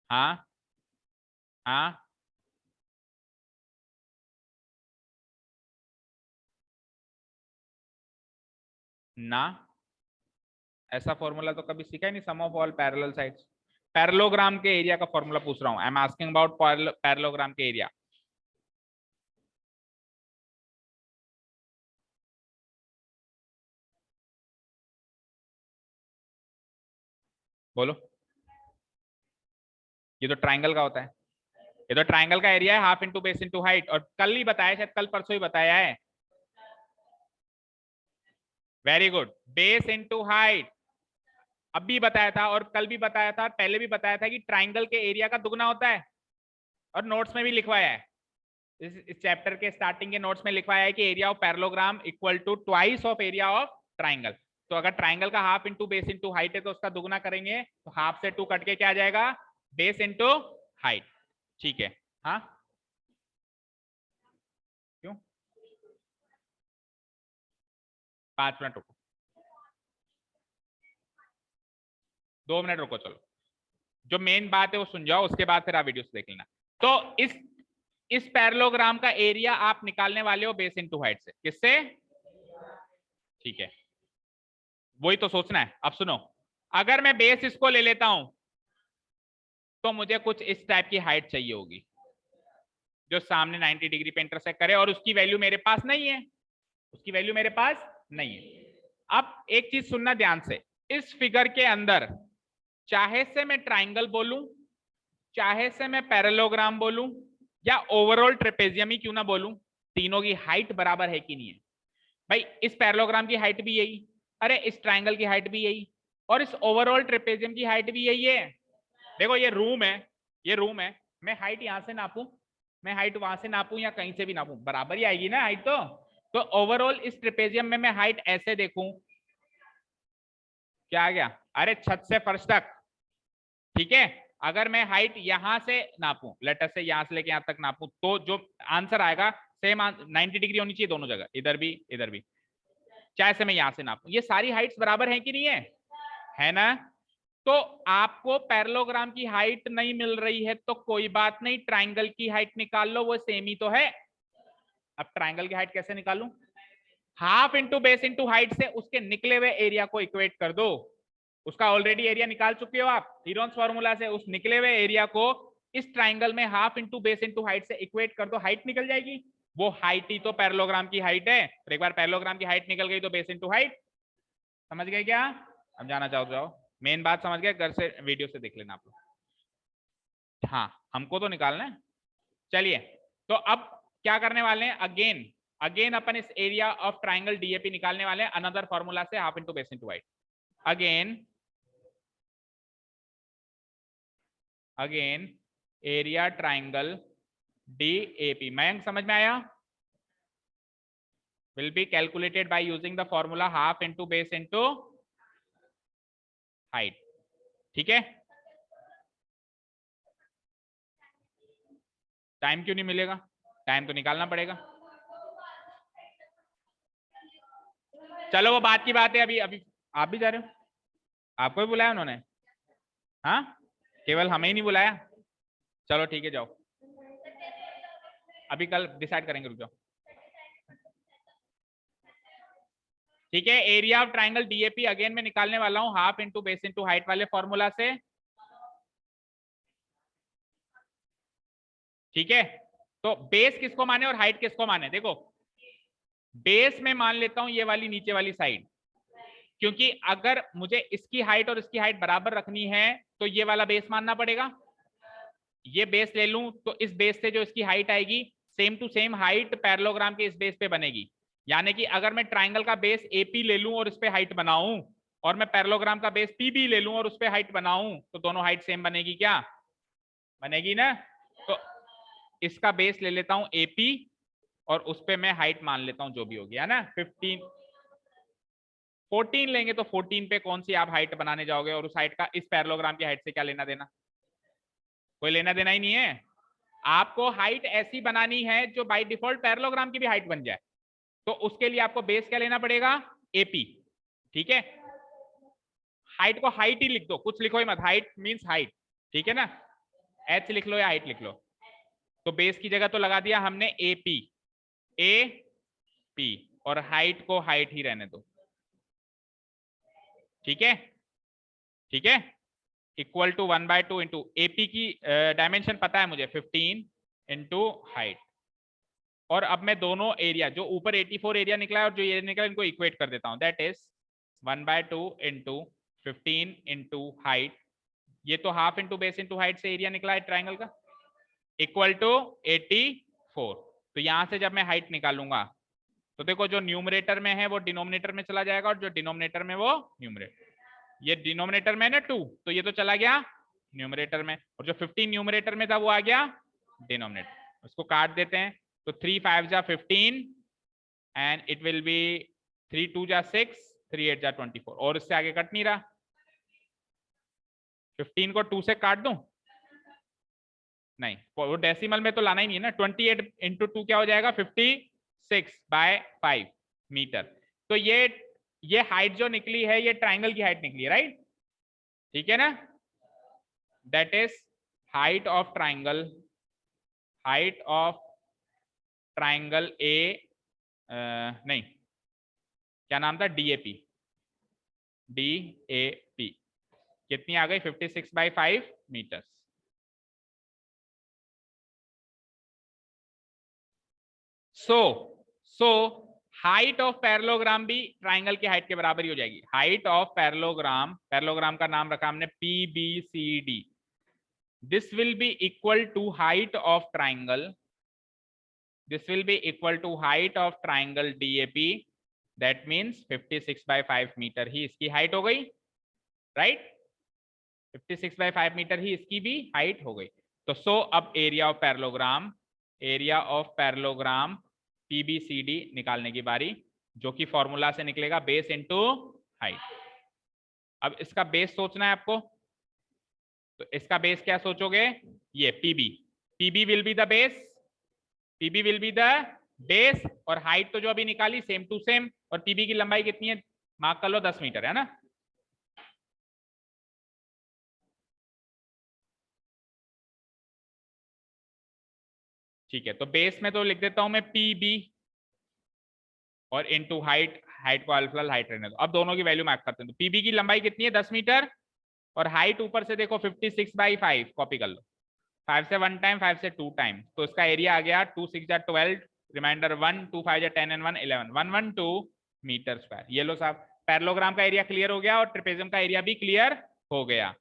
हाँ हाँ, ना, ऐसा फॉर्मूला तो कभी सीखा ही नहीं। Sum of all parallel sides. Parallelogram के एरिया का फॉर्मूला पूछ रहा हूं। I am asking about parallelogram के एरिया। बोलो। ये तो ट्राइंगल का होता है, ये तो ट्राइंगल का एरिया है, half into base into height. और कल ही बताया, शायद कल परसों ही बताया है। Very good, base into height अब भी बताया था और कल भी बताया था, पहले भी बताया था कि ट्राइंगल के एरिया का दुगना होता है। और नोट्स में भी लिखवाया है, इस चैप्टर के स्टार्टिंग के नोट्स में लिखवाया है कि area of parallelogram equal to twice of area of triangle. तो अगर ट्राइंगल का half into base into height है तो उसका दुगना करेंगे, तो हाफ से 2 कट के क्या आ जाएगा, बेस इंटू हाइट। ठीक है, हाँ क्यों, 5 मिनट रुको, 2 मिनट रुको, चलो जो मेन बात है वो सुन जाओ, उसके बाद फिर आप वीडियो देख लेना। तो इस पैरेललोग्राम का एरिया आप निकालने वाले हो बेस इंटू हाइट से, किससे, ठीक है, वही तो सोचना है। अब सुनो, अगर मैं बेस इसको ले लेता हूं तो मुझे कुछ इस टाइप की हाइट चाहिए होगी जो सामने 90 डिग्री पे इंटरसेक्ट करे, और उसकी वैल्यू मेरे पास नहीं है, उसकी वैल्यू मेरे पास नहीं है। अब एक चीज सुनना ध्यान से, इस फिगर के अंदर चाहे से मैं ट्राइंगल बोलूं, चाहे से मैं पैरेललोग्राम बोलूं, या ओवरऑल ट्रेपेजियम ही क्यों ना बोलूं, तीनों की हाइट बराबर है कि नहीं है। भाई इस पैरेललोग्राम की हाइट भी यही, अरे इस ट्राइंगल की हाइट भी यही, और इस ओवरऑल ट्रेपेजियम की हाइट भी यही है। देखो ये रूम है, ये रूम है, मैं हाइट यहां से नापूं, मैं हाइट वहां से नापूं या कहीं से भी नापूं, बराबर ही आएगी ना हाइट। तो ओवरऑल इस ट्रेपेजियम में मैं हाइट ऐसे देखूं, क्या आ गया, अरे छत से फर्श तक, ठीक है। अगर मैं हाइट यहां से नापूं, लेटर से यहां से लेके यहां तक नापूं, तो जो आंसर आएगा सेम 90 डिग्री होनी चाहिए दोनों जगह, इधर भी इधर भी, चाहे से मैं यहां से नापूं। ये सारी हाइट्स बराबर है कि नहीं है ना। तो आपको पैरेललोग्राम की हाइट नहीं मिल रही है तो कोई बात नहीं, ट्राइंगल की हाइट निकाल लो, वो सेम ही तो है। अब ट्राइंगल की हाइट कैसे निकालूं, half into base into height से उसके निकले हुए एरिया को इक्वेट कर दो, उसका ऑलरेडी एरिया निकाल चुके हो आप हीरोन्स फॉर्मूला से, उस निकले हुए एरिया को इस ट्राइंगल में half into base into height से इक्वेट कर दो, हाइट निकल जाएगी। वो हाइट ही तो पैरेललोग्राम की हाइट है, और एक बार पैरेललोग्राम की हाइट निकल गई तो बेस इंटू हाइट। समझ गए क्या, अब जाना चाहो तो जाओ, मेन बात समझ गए, घर से वीडियो से देख लेना आप लोग। हाँ हमको तो निकालना है। चलिए, तो अब क्या करने वाले हैं, अगेन अगेन अपन इस एरिया ऑफ ट्राइंगल डीएपी निकालने वाले हैं अनदर फॉर्मूला से, half into base into height. Again area triangle DAP, Mayank समझ में आया, will be calculated by using the formula half into base into height, ठीक है। टाइम क्यों नहीं मिलेगा, टाइम तो निकालना पड़ेगा। चलो वो बात की बात है, अभी अभी आप भी जा रहे हो, आपको भी बुलाया उन्होंने, हाँ केवल हमें ही नहीं बुलाया, चलो ठीक है जाओ, अभी कल डिसाइड करेंगे, रुक जाओ। ठीक है, area of triangle DAP again मैं निकालने वाला हूं half into base into height वाले फॉर्मूला से, ठीक है। तो बेस किसको माने और हाइट किसको माने, देखो बेस में मान लेता हूं ये वाली नीचे वाली साइड, क्योंकि अगर मुझे इसकी हाइट और इसकी हाइट बराबर रखनी है तो ये वाला बेस मानना पड़ेगा। ये बेस ले लूं तो इस बेस से जो इसकी हाइट आएगी same to same height parallelogram के इस बेस पे बनेगी। यानी कि अगर मैं ट्राइंगल का बेस एपी ले लूं और इस पे हाइट बनाऊं, और मैं पैरेललोग्राम का बेस पीबी ले लूं और उस पे हाइट बनाऊं, तो दोनों हाइट सेम बनेगी, क्या बनेगी ना। तो इसका बेस ले लेता हूं एपी और उस पे मैं हाइट मान लेता हूं जो भी होगी, है ना 15 14 लेंगे तो 14 पे कौन सी आप हाइट बनाने जाओगे, और उस हाइट का इस पैरेललोग्राम की हाइट से क्या लेना देना, कोई लेना देना ही नहीं है। आपको हाइट ऐसी बनानी है जो बाय डिफॉल्ट पैरेललोग्राम की भी हाइट बन जाए, तो उसके लिए आपको बेस क्या लेना पड़ेगा, एपी, ठीक है। हाइट को हाइट ही लिख दो, कुछ लिखो ही मत, हाइट मींस हाइट, ठीक है ना, एच लिख लो या हाइट लिख लो। तो बेस की जगह तो लगा दिया हमने एपी, ए पी, और हाइट को हाइट ही रहने दो, ठीक है, ठीक है। इक्वल टू 1/2 इंटू एपी की डायमेंशन पता है मुझे 15 इंटू हाइट, और अब मैं दोनों एरिया जो ऊपर 84 एरिया निकला है और जो ये निकला इनको इक्वेट कर देता हूं, that is 1/2 into 15 into height, ये तो half into base into height से एरिया निकला है ट्राइंगल का, इक्वल टू 84। तो यहां से जब मैं हाइट निकालूंगा तो देखो जो न्यूमरेटर में है वो डिनोमिनेटर में चला जाएगा, और जो डिनोमिनेटर में वो न्यूमरेटर, ये डिनोमिनेटर में ना 2, तो ये तो चला गया न्यूमरेटर में, और जो 15 न्यूमरेटर में था वो आ गया डिनोमिनेटर उसको काट देते हैं, तो 3 5 जा 15 एंड इट विल बी 3 2 जा 6 3 8 जा 24, और इससे आगे कट नहीं रहा। 15 को 2 से काट दूं? नहीं, वो डेसिमल में तो लाना ही नहीं है ना। 28 इंटू 2 क्या हो जाएगा? 56/5 मीटर। तो ये हाइट जो निकली है ये ट्राइंगल की हाइट निकली है, राइट? ठीक है ना? That is height of triangle, height of triangle A, नहीं क्या नाम था, डीएपी। डीएपी कितनी आ गई? 56/5 metre. So height of parallelogram भी ट्राइंगल की हाइट के बराबर ही हो जाएगी। हाइट ऑफ पैरेललोग्राम, पैरेललोग्राम का नाम रखा हमने PBCD, this will be equal to height of triangle, this will be equal to height of triangle DAP, that means 56/5 metre ही इसकी हाइट हो गई, राइट? 56/5 मीटर ही इसकी भी हाइट हो गई। तो अब area of parallelogram, area of parallelogram PBCD निकालने की बारी, जो कि फॉर्मूला से निकलेगा बेस इनटू हाइट। अब इसका बेस सोचना है आपको, तो इसका बेस क्या सोचोगे? ये PB will be the base, PB will be the base, और हाइट तो जो अभी निकाली सेम टू सेम, और PB की लंबाई कितनी है? मार्क कर लो, 10 मीटर है ना। ठीक है, तो बेस में तो लिख देता हूं मैं PB, और इनटू हाइट, हाइट को अल्फा हाइट रहने दो। अब दोनों की वैल्यू मैच करते हैं। तो PB की लंबाई कितनी है? 10 मीटर, और हाइट ऊपर से देखो 56/5, कॉपी कर लो। 5 से 1 टाइम, 5 से 2 टाइम, तो इसका एरिया आ गया 2 6 जा 12, रिमाइंडर 1, 2 5 जा 10 एंड 1 11, 112 मीटर स्क्वायर। ये लो साहब, पैरेललोग्राम का एरिया क्लियर हो गया और ट्रेपेजियम का एरिया भी क्लियर हो गया।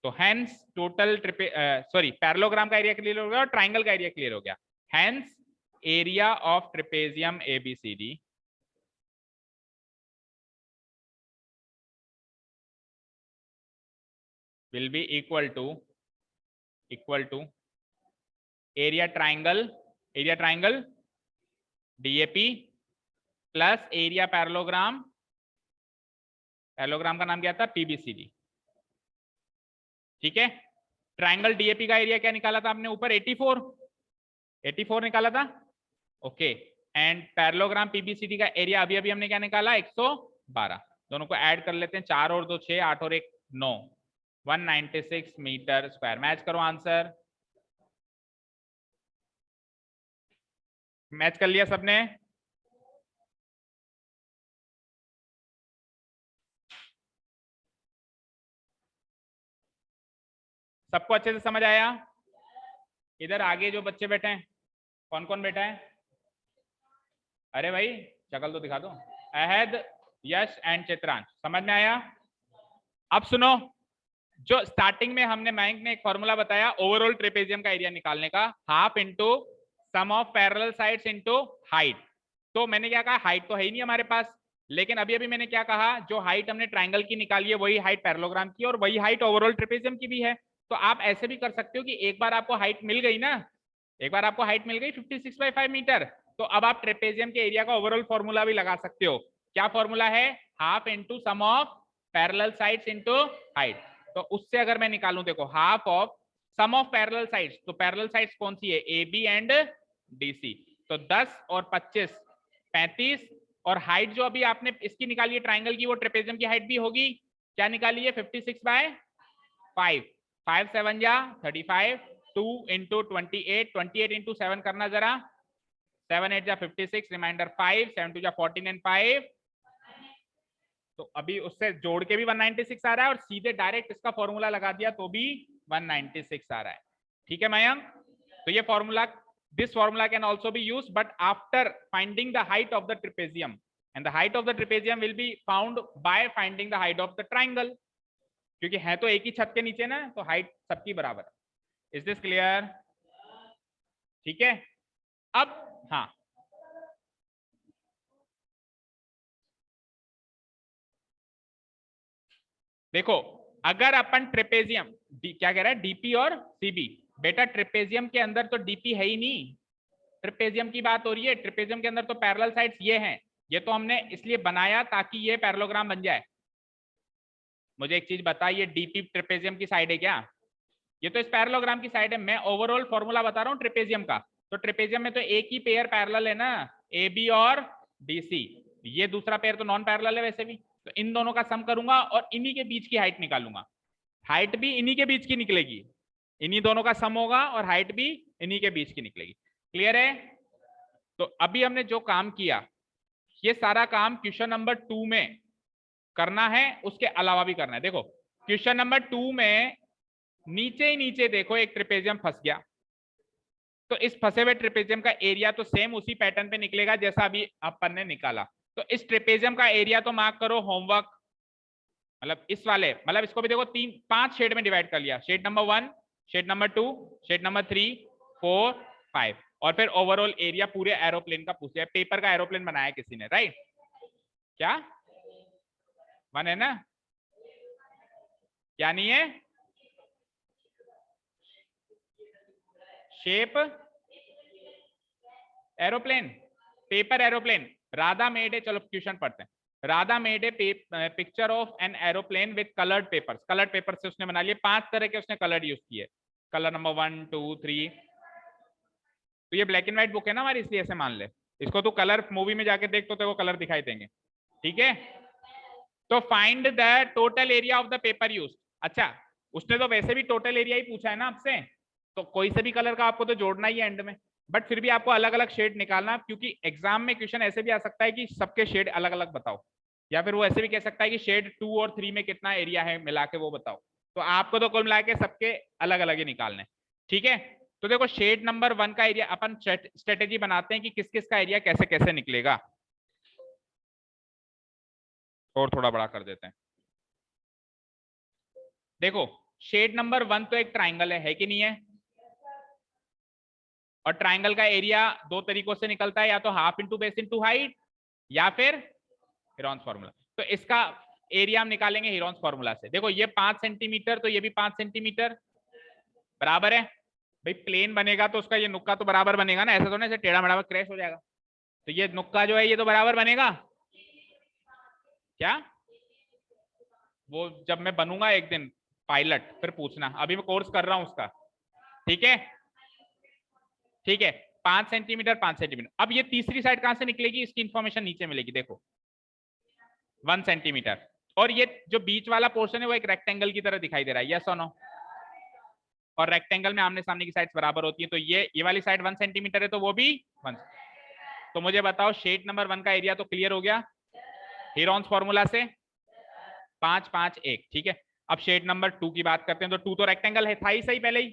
तो हेंस टोटल पैरेललोग्राम का एरिया क्लियर हो गया और ट्राइंगल का एरिया क्लियर हो गया। Hence area of trapezium ABCD will be equal to area triangle DAP plus area parallelogram का नाम क्या था? PBCD। ठीक है, ट्राइंगल DAP का एरिया क्या निकाला था आपने ऊपर? 84 निकाला था। ओके, एंड पैरेललोग्राम PBCD का एरिया अभी अभी हमने क्या निकाला? 112। दोनों को ऐड कर लेते हैं, 4 और 2 6, 8 और 1 9, 196 मीटर स्क्वायर। मैच करो आंसर। मैच कर लिया सबने? सबको अच्छे से समझ आया? इधर आगे जो बच्चे बैठे हैं, कौन कौन बैठा है? अरे भाई शक्ल तो दिखा दो। अहद, यश एंड चित्रांश, समझ में आया? अब सुनो, जो स्टार्टिंग में हमने मयंक ने एक फॉर्मूला बताया ओवरऑल ट्रेपेजियम का एरिया निकालने का, half into sum of parallel sides into height. तो मैंने क्या कहा? हाइट तो है ही नहीं हमारे पास, लेकिन अभी अभी मैंने क्या कहा? जो हाइट हमने ट्राइंगल की निकाली है वही हाइट पैरेललोग्राम की, और वही हाइट ओवरऑल ट्रेपेजियम की भी है। तो आप ऐसे भी कर सकते हो कि एक बार आपको हाइट मिल गई ना, एक बार आपको हाइट मिल गई 56/5 मीटर, तो अब आप ट्रेपेजियम के एरिया का ओवरऑल फॉर्मूला भी लगा सकते हो। क्या फॉर्मूला है? Half into sum of parallel sides into height. तो उससे अगर मैं निकालूं, देखो half of sum of parallel sides, तो पैरेलल साइड्स कौन सी है? AB and DC। तो 10 और 25 35, और हाइट जो अभी आपने इसकी निकाली है ट्राइंगल की, वो ट्रेपेजियम की हाइट भी होगी। क्या निकाली है? 56/5, 5 7 जा 35, 2 इंटू 28, 28 इंटू 7 करना जरा, 7 8 जा 56, रिमाइंडर 5, 7 2 जा 14 एंड 5। तो अभी उससे जोड़ के भी 196 आ रहा है, और सीधे डायरेक्ट इसका फॉर्मूला लगा दिया तो भी 196 आ रहा है। ठीक है मयंक? तो ये formula, this formula can also be used but after finding the height of the trapezium, and the height of the trapezium will be found by finding the height of the triangle, क्योंकि है तो एक ही छत के नीचे ना, तो height सबकी बराबर है। Is this clear? ठीक है, अब हाँ, देखो अगर अपन ट्रेपेजियम क्या कह रहा है? DP और CB, बेटा ट्रिपेजियम के अंदर तो डीपी है ही नहीं, ट्रिपेजियम की बात हो रही है। ट्रिपेजियम के अंदर तो पैरेलल साइड्स ये हैं, ये तो हमने इसलिए बनाया ताकि ये पैरेललोग्राम बन जाए। मुझे एक चीज बताइए, डीपी ट्रिपेजियम की साइड है क्या? ये तो इस पैरेललोग्राम की साइड है। मैं ओवरऑल फॉर्मूला बता रहा हूँ ट्रिपेजियम का। तो ट्रिपेजियम में तो एक ही पेयर पैरेलल है ना, ए बी और डी सी। ये दूसरा पेयर तो नॉन पैरेलल है वैसे भी। तो इन दोनों का सम करूंगा और इन्हीं के बीच की हाइट निकालूंगा। हाइट भी इन्हीं के बीच की निकलेगी, इन्हीं दोनों का सम होगा और हाइट भी इन्हीं के बीच की निकलेगी। क्लियर है? तो अभी हमने जो काम किया, ये सारा काम क्वेश्चन नंबर 2 में करना है, उसके अलावा भी करना है। देखो क्वेश्चन नंबर 2 में नीचे ही नीचे देखो एक ट्रिपेजियम फंस गया, तो इस फंसे हुए ट्रिपेजियम का एरिया तो सेम उसी पैटर्न पे निकलेगा जैसा अभी अपन ने निकाला। तो इस ट्रिपेजियम का एरिया तो मार्क करो होमवर्क, मतलब इस वाले, मतलब इसको भी देखो 5 शेड में डिवाइड कर लिया। Shade number 1, shade number 2, shade number 3, 4, 5, और फिर ओवरऑल एरिया पूरे एरोप्लेन का पूछा है। पेपर का एरोप्लेन बनाया किसी ने, राइट? क्या 1 है ना? क्या नहीं है? Shape aeroplane, paper aeroplane. Radha made a, चलो क्वेश्चन पढ़ते हैं। Radha made a picture of an aeroplane with coloured papers. Coloured paper से उसने बना लिए, 5 तरह के उसने कलर यूज किए। Colour number 1, 2, 3। तो ये ब्लैक एंड व्हाइट बुक है ना हमारी, इसलिए ऐसे मान ले। इसको तो कलर मूवी में जाके देख तो तेरे को कलर दिखाई देंगे, ठीक है? तो find the total area of the paper use. अच्छा, उसने तो वैसे भी टोटल एरिया ही पूछा है ना आपसे, तो कोई से भी कलर का आपको तो जोड़ना ही है एंड में। बट फिर भी आपको अलग अलग शेड निकालना, क्योंकि एग्जाम में क्वेश्चन ऐसे भी आ सकता है कि सबके शेड अलग अलग बताओ, या फिर वो ऐसे भी कह सकता है कि शेड 2 और 3 में कितना एरिया है मिला के वो बताओ। तो आपको तो कुल मिला के सबके अलग अलग ही निकालने, ठीक है? तो देखो शेड नंबर 1 का एरिया अपन स्ट्रेटेजी बनाते हैं कि किस किस का एरिया कैसे कैसे निकलेगा, और थोड़ा बड़ा कर देते हैं। देखो शेड नंबर 1 तो एक ट्राइंगल है कि नहीं है? और ट्राइंगल का एरिया 2 तरीकों से निकलता है, या तो half into base into height, या फिर हीरोन्स फॉर्मूला। तो इसका एरिया हम निकालेंगे हीरोन्स फॉर्मूला से। देखो ये 5 सेंटीमीटर, तो ये भी 5 सेंटीमीटर बराबर है। भाई प्लेन बनेगा तो उसका ये नुक्का तो बराबर बनेगा ना, ऐसा तो नहीं टेढ़ा मेढ़ा क्रैश हो जाएगा। तो ये नुक्का जो है ये तो बराबर बनेगा। क्या? वो जब मैं बनूंगा एक दिन पायलट फिर पूछना, अभी मैं कोर्स कर रहा हूं उसका, ठीक है? ठीक है, 5 सेंटीमीटर 5 सेंटीमीटर। अब ये तीसरी साइड कहां से निकलेगी, इसकी इंफॉर्मेशन नीचे मिलेगी। देखो 1 सेंटीमीटर, और ये जो बीच वाला पोर्शन है वो एक रेक्टेंगल की तरह दिखाई दे रहा है, यस और नो? और रेक्टेंगल में आमने सामने की साइड्स बराबर होती है, तो ये वाली साइड 1 सेंटीमीटर है, तो वो भी 1। तो मुझे बताओ शेड नंबर 1 का एरिया तो क्लियर हो गया हीरोन्स फॉर्मूला से, 5, 5, 1, ठीक है? अब शेड नंबर 2 की बात करते हैं। तो 2 तो रेक्टेंगल है, था ही सही पहले ही,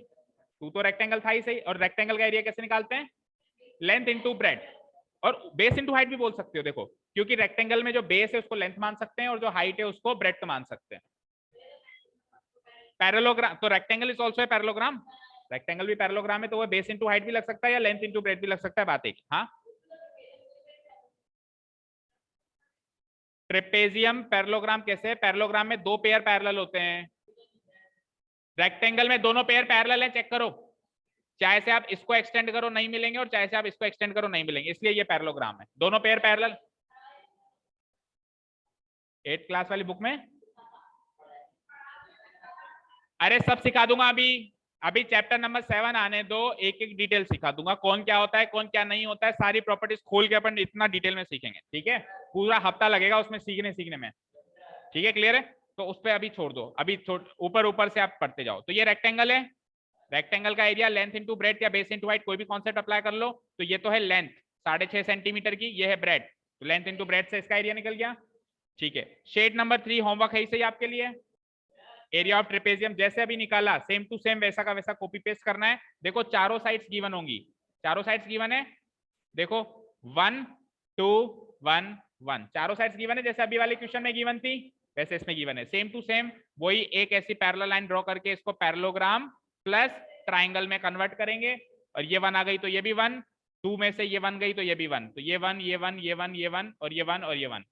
2 तो रेक्टेंगल था ही सही। और रेक्टेंगल का एरिया कैसे निकालते हैं? लेंथ इंटू ब्रेड, और बेस इंटू हाइट भी बोल सकते हो। देखो क्योंकि रेक्टेंगल में जो बेस है उसको लेंथ मान सकते हैं, और जो हाइट है उसको ब्रेड मान सकते हैं। पैरेललोग्राम, तो rectangle is also a parallelogram, rectangle भी पैरेललोग्राम है, तो वो बेस इंटू हाइट भी लग सकता है या लेंथ इंटू ब्रेड भी लग सकता है, बात एक। हाँ, ट्रेपेजियम पैरेललोग्राम कैसे है? पैरेललोग्राम में 2 पेयर पैरेलल होते हैं, रेक्टेंगल में दोनों पेयर पैरेलल है, चेक करो। चाहे से आप इसको एक्सटेंड करो नहीं मिलेंगे, और चाहे से आप इसको एक्सटेंड करो नहीं मिलेंगे, इसलिए ये पैरेललोग्राम है, दोनों पेयर पैरेलल। 8th क्लास वाली बुक में, अरे सब सिखा दूंगा अभी। अभी चैप्टर नंबर 7 आने दो, एक एक डिटेल सिखा दूंगा, कौन क्या होता है कौन क्या नहीं होता है, सारी प्रॉपर्टीज खोल के अपन इतना डिटेल में सीखेंगे, ठीक है? पूरा हफ्ता लगेगा उसमें सीखने में, ठीक है? क्लियर है? तो उस पर अभी छोड़ दो, अभी ऊपर ऊपर से आप पढ़ते जाओ। तो ये रेक्टेंगल है, रेक्टेंगल का एरिया लेंथ इंटू ब्रेड या बेस इंटू हाइट, कोई भी कॉन्सेप्ट अप्लाई कर लो। तो ये तो है लेंथ 6.5 सेंटीमीटर की, ये है ब्रेड, तो लेंथ इंटू ब्रेड से इसका एरिया निकल गया, ठीक है? शेड नंबर 3 होमवर्क है इसे आपके लिए, एरिया ऑफ ट्रेपेजियम जैसे अभी निकाला सेम टू सेम वैसा का वैसा कॉपी पेस्ट करना है। देखो चारों साइड्स गिवन होंगी, चारों साइड्स गिवन है, देखो 1, 2, 1, 1, चारों साइड्स गिवन है, जैसे अभी वाले क्वेश्चन में गिवन थी वैसे इसमें गिवन है, सेम टू सेम। वही एक ऐसी पैरेलल लाइन ड्रॉ करके इसको पैरेललोग्राम प्लस ट्राइंगल में कन्वर्ट करेंगे, और ये 1 आ गई तो ये भी 1, 2 में से ये 1 गई तो ये भी 1, तो ये 1, ये 1, ये 1, ये 1, और ये 1 और ये 1,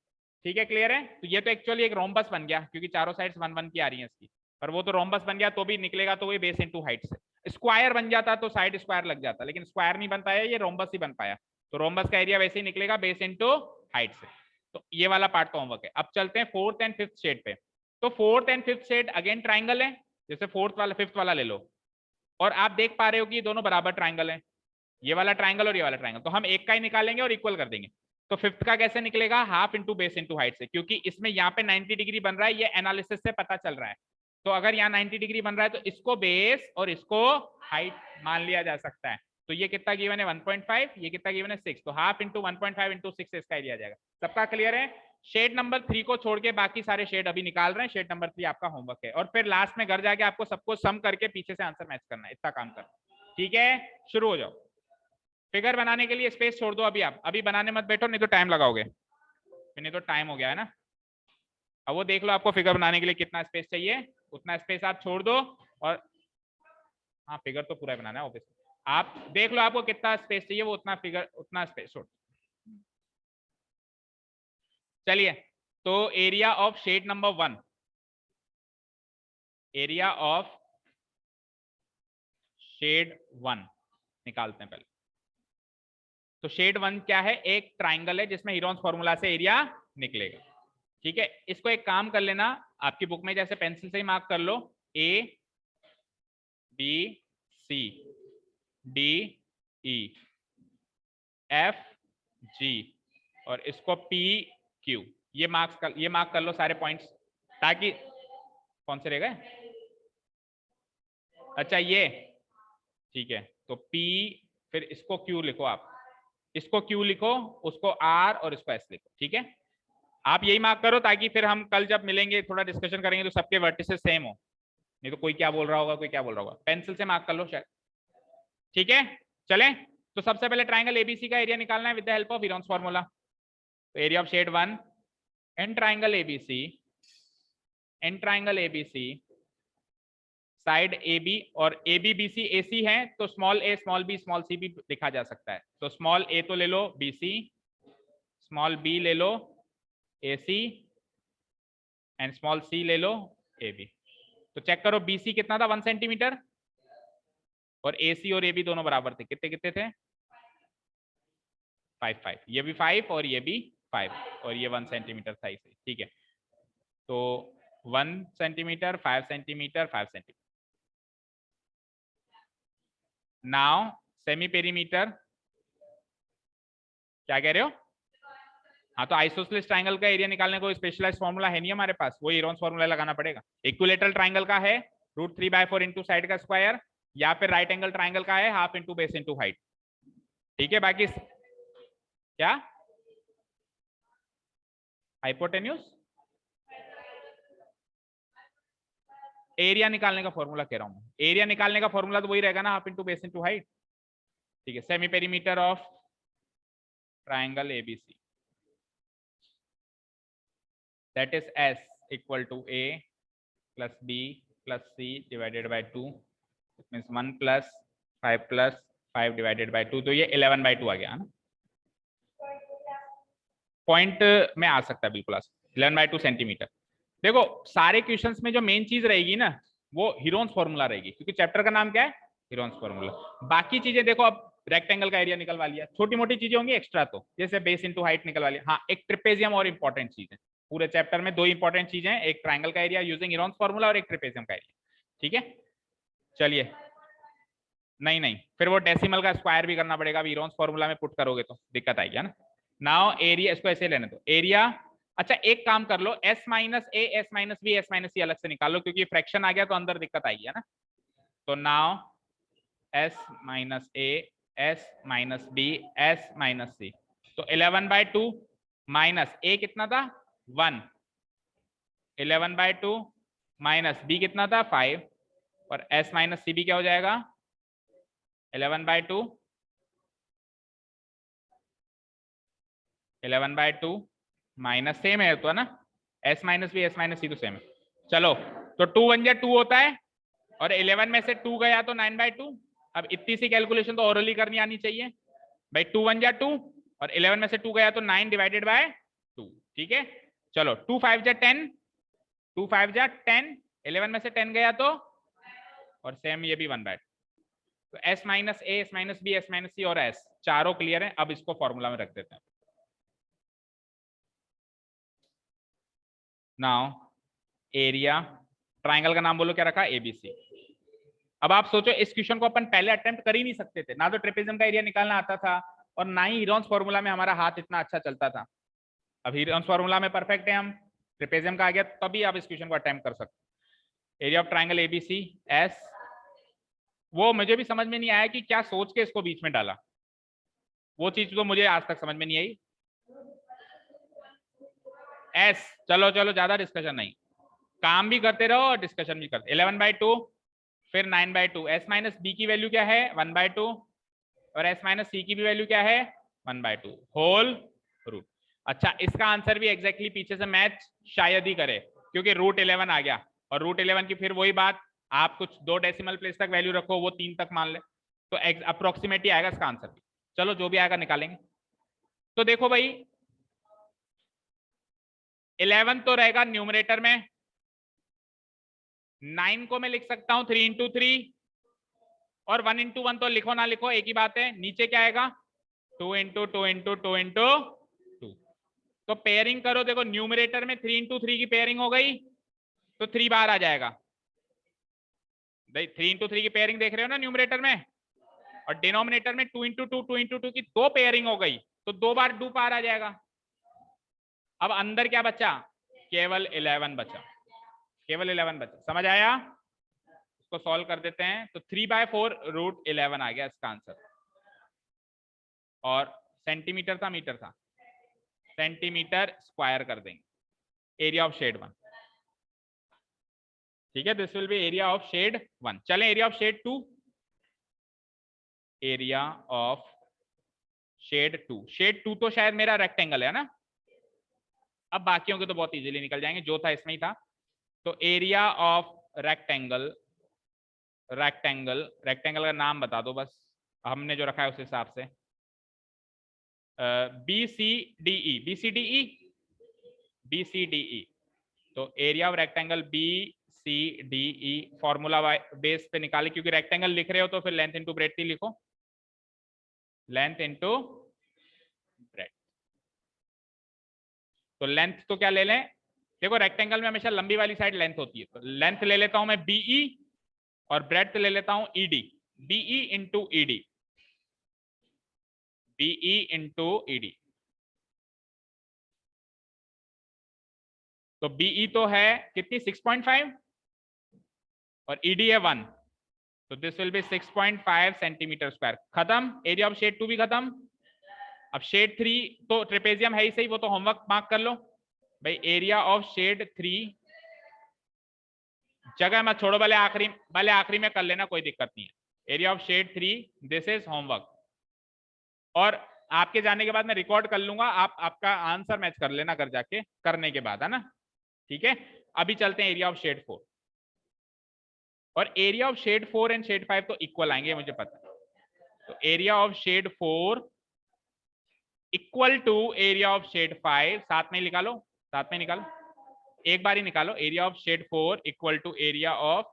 ठीक है? क्लियर है? तो ये तो एक्चुअली एक रोम्बस बन गया, क्योंकि चारों साइड्स 1, 1 की आ रही है इसकी, पर वो तो रोम्बस बन गया, तो भी निकलेगा तो वही बेस इंटू हाइट से। स्क्वायर बन जाता तो साइड स्क्वायर लग जाता, लेकिन स्क्वायर नहीं बन पाया, ये रोम्बस ही बन पाया। तो रोम्बस का एरिया वैसे ही निकलेगा बेस इनटू हाइट से। तो ये वाला पार्ट तो होमवर्क है। अब चलते हैं फोर्थ एंड फिफ्थ शेड पे। तो fourth and fifth shade again triangle है, जैसे फोर्थ वाला फिफ्थ वाला ले लो, और आप देख पा रहे हो कि ये दोनों बराबर ट्राइंगल है, ये वाला ट्राइंगल और ये वाला ट्राइंगल। तो हम एक का ही निकालेंगे और इक्वल कर देंगे। तो फिफ्थ का कैसे निकलेगा, half into base into height से, क्योंकि इसमें यहाँ पे 90 डिग्री बन रहा है, ये एनालिसिस से पता चल रहा है। तो अगर यहाँ 90 डिग्री बन रहा है तो इसको बेस और इसको हाइट मान लिया जा सकता है। तो ये कितना गिवन है 1.5, ये कितना गिवन है 6, तो हाफ इंटू 1.5 इंटू 6 इसका एरिया जाएगा। सबका क्लियर है? शेड नंबर 3 को छोड़ के बाकी सारे शेड अभी निकाल रहे हैं, शेड नंबर 3 आपका होमवर्क है, और फिर लास्ट में घर जाके आपको सबको सम करके पीछे से आंसर मैच करना है, इतना काम करना। ठीक है, शुरू हो जाओ। फिगर बनाने के लिए स्पेस छोड़ दो अभी, आप अभी बनाने मत बैठो, नहीं तो टाइम लगाओगे, फिर नहीं तो टाइम हो गया है ना। अब वो देख लो आपको फिगर बनाने के लिए कितना स्पेस चाहिए, उतना स्पेस आप छोड़ दो। और हाँ, फिगर तो पूरा बनाना है ऑब्वियसली, आप देख लो आपको कितना स्पेस चाहिए, वो उतना फिगर उतना स्पेस छोड़। चलिए, तो area of shade number 1, area of shade 1 निकालते हैं पहले। तो शेड 1 क्या है, एक ट्राइंगल है जिसमें हीरोन्स फॉर्मूला से एरिया निकलेगा। ठीक है, इसको एक काम कर लेना, आपकी बुक में जैसे पेंसिल से ही मार्क कर लो, A B C D E F G, और इसको पी क्यू, ये मार्क कर लो सारे पॉइंट्स, ताकि कौन से रह गए, अच्छा ये, ठीक है। तो पी, फिर इसको क्यू लिखो, आप इसको क्यू लिखो, उसको आर और इसको एस लिखो। ठीक है, आप यही मार्क करो ताकि फिर हम कल जब मिलेंगे थोड़ा डिस्कशन करेंगे तो सबके वर्टिसेस सेम हो, नहीं तो कोई क्या बोल रहा होगा, कोई क्या बोल रहा होगा। पेंसिल से मार्क कर लो शायद। ठीक है, चलें। तो सबसे पहले ट्राइंगल एबीसी का एरिया निकालना है with the help of Heron's formula. तो area of shade 1 in triangle ABC, in triangle ABC side A B, और A B B C A C है, तो small a small b small c भी लिखा जा सकता है। तो स्मॉल ए तो ले लो बी सी, स्मॉल बी ले लो ए सी, एंड स्मॉल सी ले लो ए बी। तो चेक करो बी सी कितना था 1 सेंटीमीटर, और ए सी और ए बी दोनों बराबर थे, कितने कितने थे 5 5, ये भी 5 और ये भी 5, और ये 1 सेंटीमीटर था इसे। ठीक है, तो 1 centimetre 5 centimetre 5 centimetre. Now semi perimeter, क्या कह रहे हो? हाँ, तो आइसोसेलेस ट्राइंगल का एरिया निकालने को स्पेशलाइज्ड फार्मूला है नहीं हमारे पास, वो हीरोन्स फार्मूला लगाना पड़ेगा। इक्विलेटरल ट्राइंगल का है √3/4 इंटू साइड का स्क्वायर, या फिर राइट एंगल ट्राइंगल का है half into base into height. ठीक है, बाकी क्या हाइपोटेन्यूज, एरिया निकालने का फॉर्मूला कह रहा हूं, एरिया निकालने का फॉर्मूला तो वही रहेगा ना, half into base into height. ठीक है, semi perimeter of triangle ABC, that is S equal to A plus B plus C divided by 2, it means 1 plus 5 plus 5 divided by 2, तो ये 11/2 आ गया ना, पॉइंट में आ सकता है, बिल्कुल आ सकता है 11/2 सेंटीमीटर। देखो सारे क्वेश्चंस में जो मेन चीज रहेगी ना, वो हीरोन्स फॉर्मूला रहेगी, क्योंकि चैप्टर का नाम क्या है, हीरोन्स फॉर्मूला। बाकी चीजें देखो, अब रेक्टेंगल का एरिया निकलवा लिया, छोटी मोटी चीजें होंगी एक्स्ट्रा, तो जैसे बेस इंटू हाइट निकलवा लिया। हाँ, एक ट्रिपेजियम और इंपॉर्टेंट चीज है, पूरे चैप्टर में 2 इंपॉर्टेंट चीजें हैं, एक ट्राइंगल का एरिया यूजिंग हीरोन्स फॉर्मूला और एक ट्रिपेजियम का एरिया। ठीक है, चलिए, नहीं फिर वो डेसिमल का स्क्वायर भी करना पड़ेगा, हीरोन्स फॉर्मूला में पुट करोगे तो दिक्कत आएगी, है ना। नाउ एरिया, इसको ऐसे लेने दो एरिया। अच्छा एक काम कर लो, s minus a s minus b s minus c अलग से निकाल लो, क्योंकि फ्रैक्शन आ गया तो अंदर दिक्कत आएगी, है ना। तो now s minus a s minus b s minus c, तो 11/2 माइनस ए कितना था 1, 11/2 माइनस बी कितना था 5, और s माइनस सी भी क्या हो जाएगा 11/2, 11/2 माइनस सेम है तो, है ना, s minus b s minus c तो सेम है। चलो, तो 2 1 जा 2 होता है, और 11 में से 2 गया तो 9/2। अब इतनी सी कैलकुलेशन तो ओरली करनी आनी चाहिए भाई, 2 1 जा 2, और 11 में से 2 गया तो 9 डिवाइडेड बाय 2। ठीक है, चलो 2 5 जा 10, 2 5 जा 10, 11 में से 10 गया तो, और सेम ये भी 1/2। तो s minus a, s minus b, s minus c और एस चारों क्लियर है। अब इसको फॉर्मूला में रख देते हैं। नाउ एरिया, ट्राइंगल का नाम बोलो क्या रखा, एबीसी। अब आप सोचो इस क्वेश्चन को अपन पहले अटेम्प्ट कर ही नहीं सकते थे, ना तो ट्रेपेजियम का एरिया निकालना आता था और ना ही हीरोन्स फॉर्मूला में हमारा हाथ इतना अच्छा चलता था। अब हीरोन्स फॉर्मूला में परफेक्ट है हम, ट्रेपेजियम का आ गया तभी आप इस क्वेश्चन को अटेम्प्ट कर सकते। Area of triangle ABC S, वो मुझे भी समझ में नहीं आया कि क्या सोच के इसको बीच में डाला, वो चीज तो मुझे आज तक समझ में नहीं आई। एस, चलो चलो ज्यादा डिस्कशन नहीं, काम भी करते रहो और डिस्कशन भी करते। 11/2 फिर 9/2। एस माइनस बी की वैल्यू क्या है 1/2 और एस माइनस सी की भी वैल्यू क्या है 1/2 होल रूट। अच्छा इसका आंसर भी एग्जैक्टली पीछे से मैच शायद ही करे क्योंकि रूट 11 आ गया और रूट 11 की फिर वही बात, आप कुछ 2 डेसिमल प्लेस तक वैल्यू रखो, वो 3 तक मान ले तो अप्रोक्सीमेट ही आएगा इसका आंसर भी। चलो जो भी आएगा निकालेंगे। तो देखो भाई 11 तो रहेगा न्यूमरेटर में, 9 को मैं लिख सकता हूं 3 into 3 और 1 into 1 तो लिखो ना लिखो एक ही बात है। नीचे क्या आएगा 2 into 2 into 2 into 2। तो पेयरिंग करो, देखो न्यूमरेटर में 3 into 3 की पेयरिंग हो गई तो 3 बाहर आ जाएगा। 3 into 3 की पेयरिंग देख रहे हो ना न्यूमरेटर में, और डिनोमिनेटर में 2 into 2 2 into 2 की 2 पेयरिंग हो गई तो 2 बार 2 बाहर आ जाएगा। अब अंदर क्या बचा, केवल 11 बचा, केवल 11 बचा। समझ आया, इसको सॉल्व कर देते हैं। तो 3/4 रूट 11 आ गया इसका आंसर। और सेंटीमीटर था मीटर था, सेंटीमीटर स्क्वायर कर देंगे। एरिया ऑफ शेड 1, ठीक है, this will be area of shade 1। चलें area of shade 2, area of shade 2। Shade 2 तो शायद मेरा रेक्टेंगल है ना, अब बाकियों के तो बहुत इजीली निकल जाएंगे, जो था इसमें ही था। तो area of rectangle, rectangle, rectangle का नाम बता दो बस, हमने जो रखा है उस हिसाब से। BCDE, BCDE, BCDE। तो area of rectangle BCDE formula base पे निकाले, क्योंकि रेक्टेंगल लिख रहे हो तो फिर लेंथ इंटू ब्रेड्थ ही लिखो, लेंथ इंटू ब्रेड्थ। तो लेंथ तो क्या ले लें, देखो रेक्टेंगल में हमेशा लंबी वाली साइड लेंथ होती है, तो लेंथ ले लेता हूं मैं BE और ब्रेड्थ ले लेता हूं ED, BE into ED, BE into ED। तो BE तो है कितनी 6.5 और ED है 1, तो this will B 6.5 centimetre square. खत्म, एरिया ऑफ शेड 2 भी खत्म। अब शेड 3 तो ट्रेपेजियम है ही सही, वो तो होमवर्क मार्क कर लो भाई। एरिया ऑफ शेड 3 जगह मत छोड़ो, भले आखिरी में कर लेना, कोई दिक्कत नहीं है। Area of shade 3, this is homework. और आपके जाने के बाद मैं रिकॉर्ड कर लूंगा, आप आपका आंसर मैच कर लेना घर जाके करने के बाद, है ना, ठीक है। अभी चलते हैं एरिया ऑफ शेड 4। और area of shade 4 and shade 5 तो इक्वल आएंगे मुझे पता है। तो area of shade 4 equal to area of shade 5, साथ में निकालो, साथ में निकालो, एक बार ही निकालो। Area of shade 4 equal to area of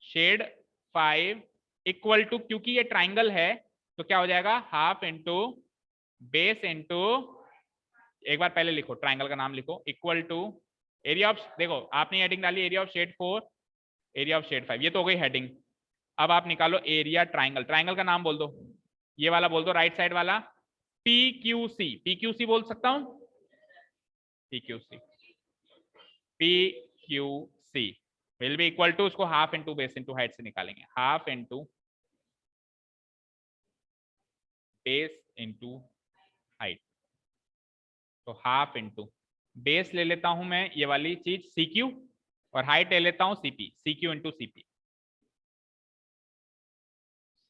shade 5 equal to, क्योंकि ये ट्राइंगल है तो क्या हो जाएगा हाफ इंटू बेस इंटू, एक बार पहले लिखो ट्राइंगल का नाम लिखो, इक्वल टू एरिया ऑफ, देखो आपने हेडिंग डाली area of shade 4 area of shade 5, ये तो हो गई हेडिंग। अब आप निकालो एरिया ट्राइंगल, ट्राइंगल का नाम बोल दो, ये वाला बोल दो राइट साइड वाला, PQC, PQC बोल सकता हूं, PQC, PQC will be equal to, उसको half into base into height से निकालेंगे, half into base into height. तो हाफ इंटू बेस ले लेता हूं मैं ये वाली चीज CQ और हाइट ले लेता हूं CP, CQ into CP,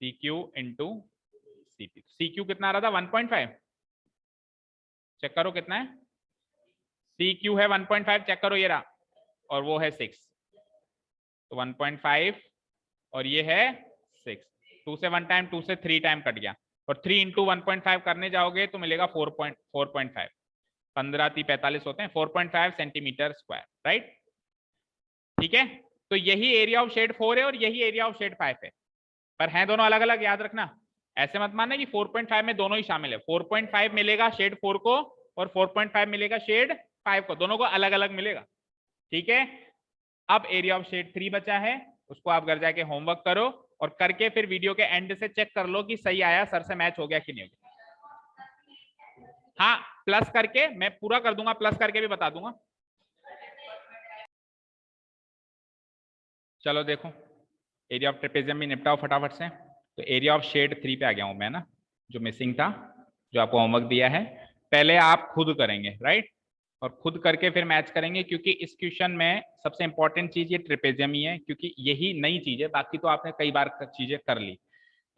CQ into CP। CQ कितना आ रहा था 1.5, चेक करो कितना है, CQ है 1.5, चेक करो ये रहा, और वो है 6, तो 1.5 और ये है 6, 2 से 1 टाइम, 2 से 3 टाइम कट गया, और 3 इंटू 1.5 करने जाओगे तो मिलेगा 4.5, 15 3 45 होते हैं, 4.5 सेंटीमीटर स्क्वायर, राइट, ठीक है। तो यही एरिया ऑफ शेड 4 है और यही एरिया ऑफ शेड 5 है। पर हैं दोनों अलग अलग, याद रखना। ऐसे मत मानना कि 4.5 में दोनों ही शामिल है। 4.5 मिलेगा शेड 4 को और 4.5 मिलेगा शेड 5 को, दोनों को अलग अलग मिलेगा। ठीक है, अब एरिया ऑफ शेड 3 बचा है, उसको आप घर जाके होमवर्क करो और करके फिर वीडियो के एंड से चेक कर लो कि सही आया, सर से मैच हो गया कि नहीं हो गया। हाँ, प्लस करके मैं पूरा कर दूंगा, प्लस करके भी बता दूंगा। चलो देखो, एरिया ऑफ ट्रेपेजियम भी निपटाओ फटाफट से। तो एरिया ऑफ शेड 3 पे आ गया हूं मैं ना, जो मिसिंग था, जो आपको होमवर्क दिया है। पहले आप खुद करेंगे, राइट, और खुद करके फिर मैच करेंगे, क्योंकि इस क्वेश्चन में सबसे इंपॉर्टेंट चीज ये ट्रेपेजियम ही है, क्योंकि यही नई चीज है, बाकी तो आपने कई बार चीजें कर ली।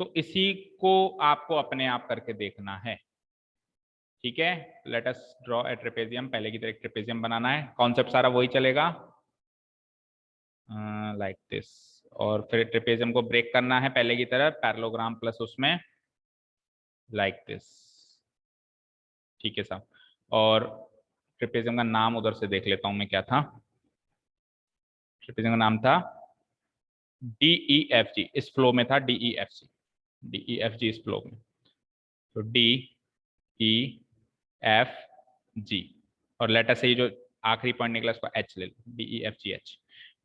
तो इसी को आपको अपने आप करके देखना है। ठीक है, let us draw a trapezium. पहले की तरह ट्रेपेजियम बनाना है, कॉन्सेप्ट सारा वही चलेगा, लाइक दिस। और फिर ट्रेपेजियम को ब्रेक करना है पहले की तरह, पैरेललोग्राम प्लस उसमें लाइक दिस। ठीक है साहब, और ट्रेपेजियम का नाम उधर से देख लेता हूं मैं क्या था। ट्रेपेजियम का नाम था DEFG, इस फ्लो में था DEFG, DEFG इस फ्लो में। तो DEFG, और लेटर से ही जो आखिरी पॉइंट निकला उसको H ले लो, DEFGH।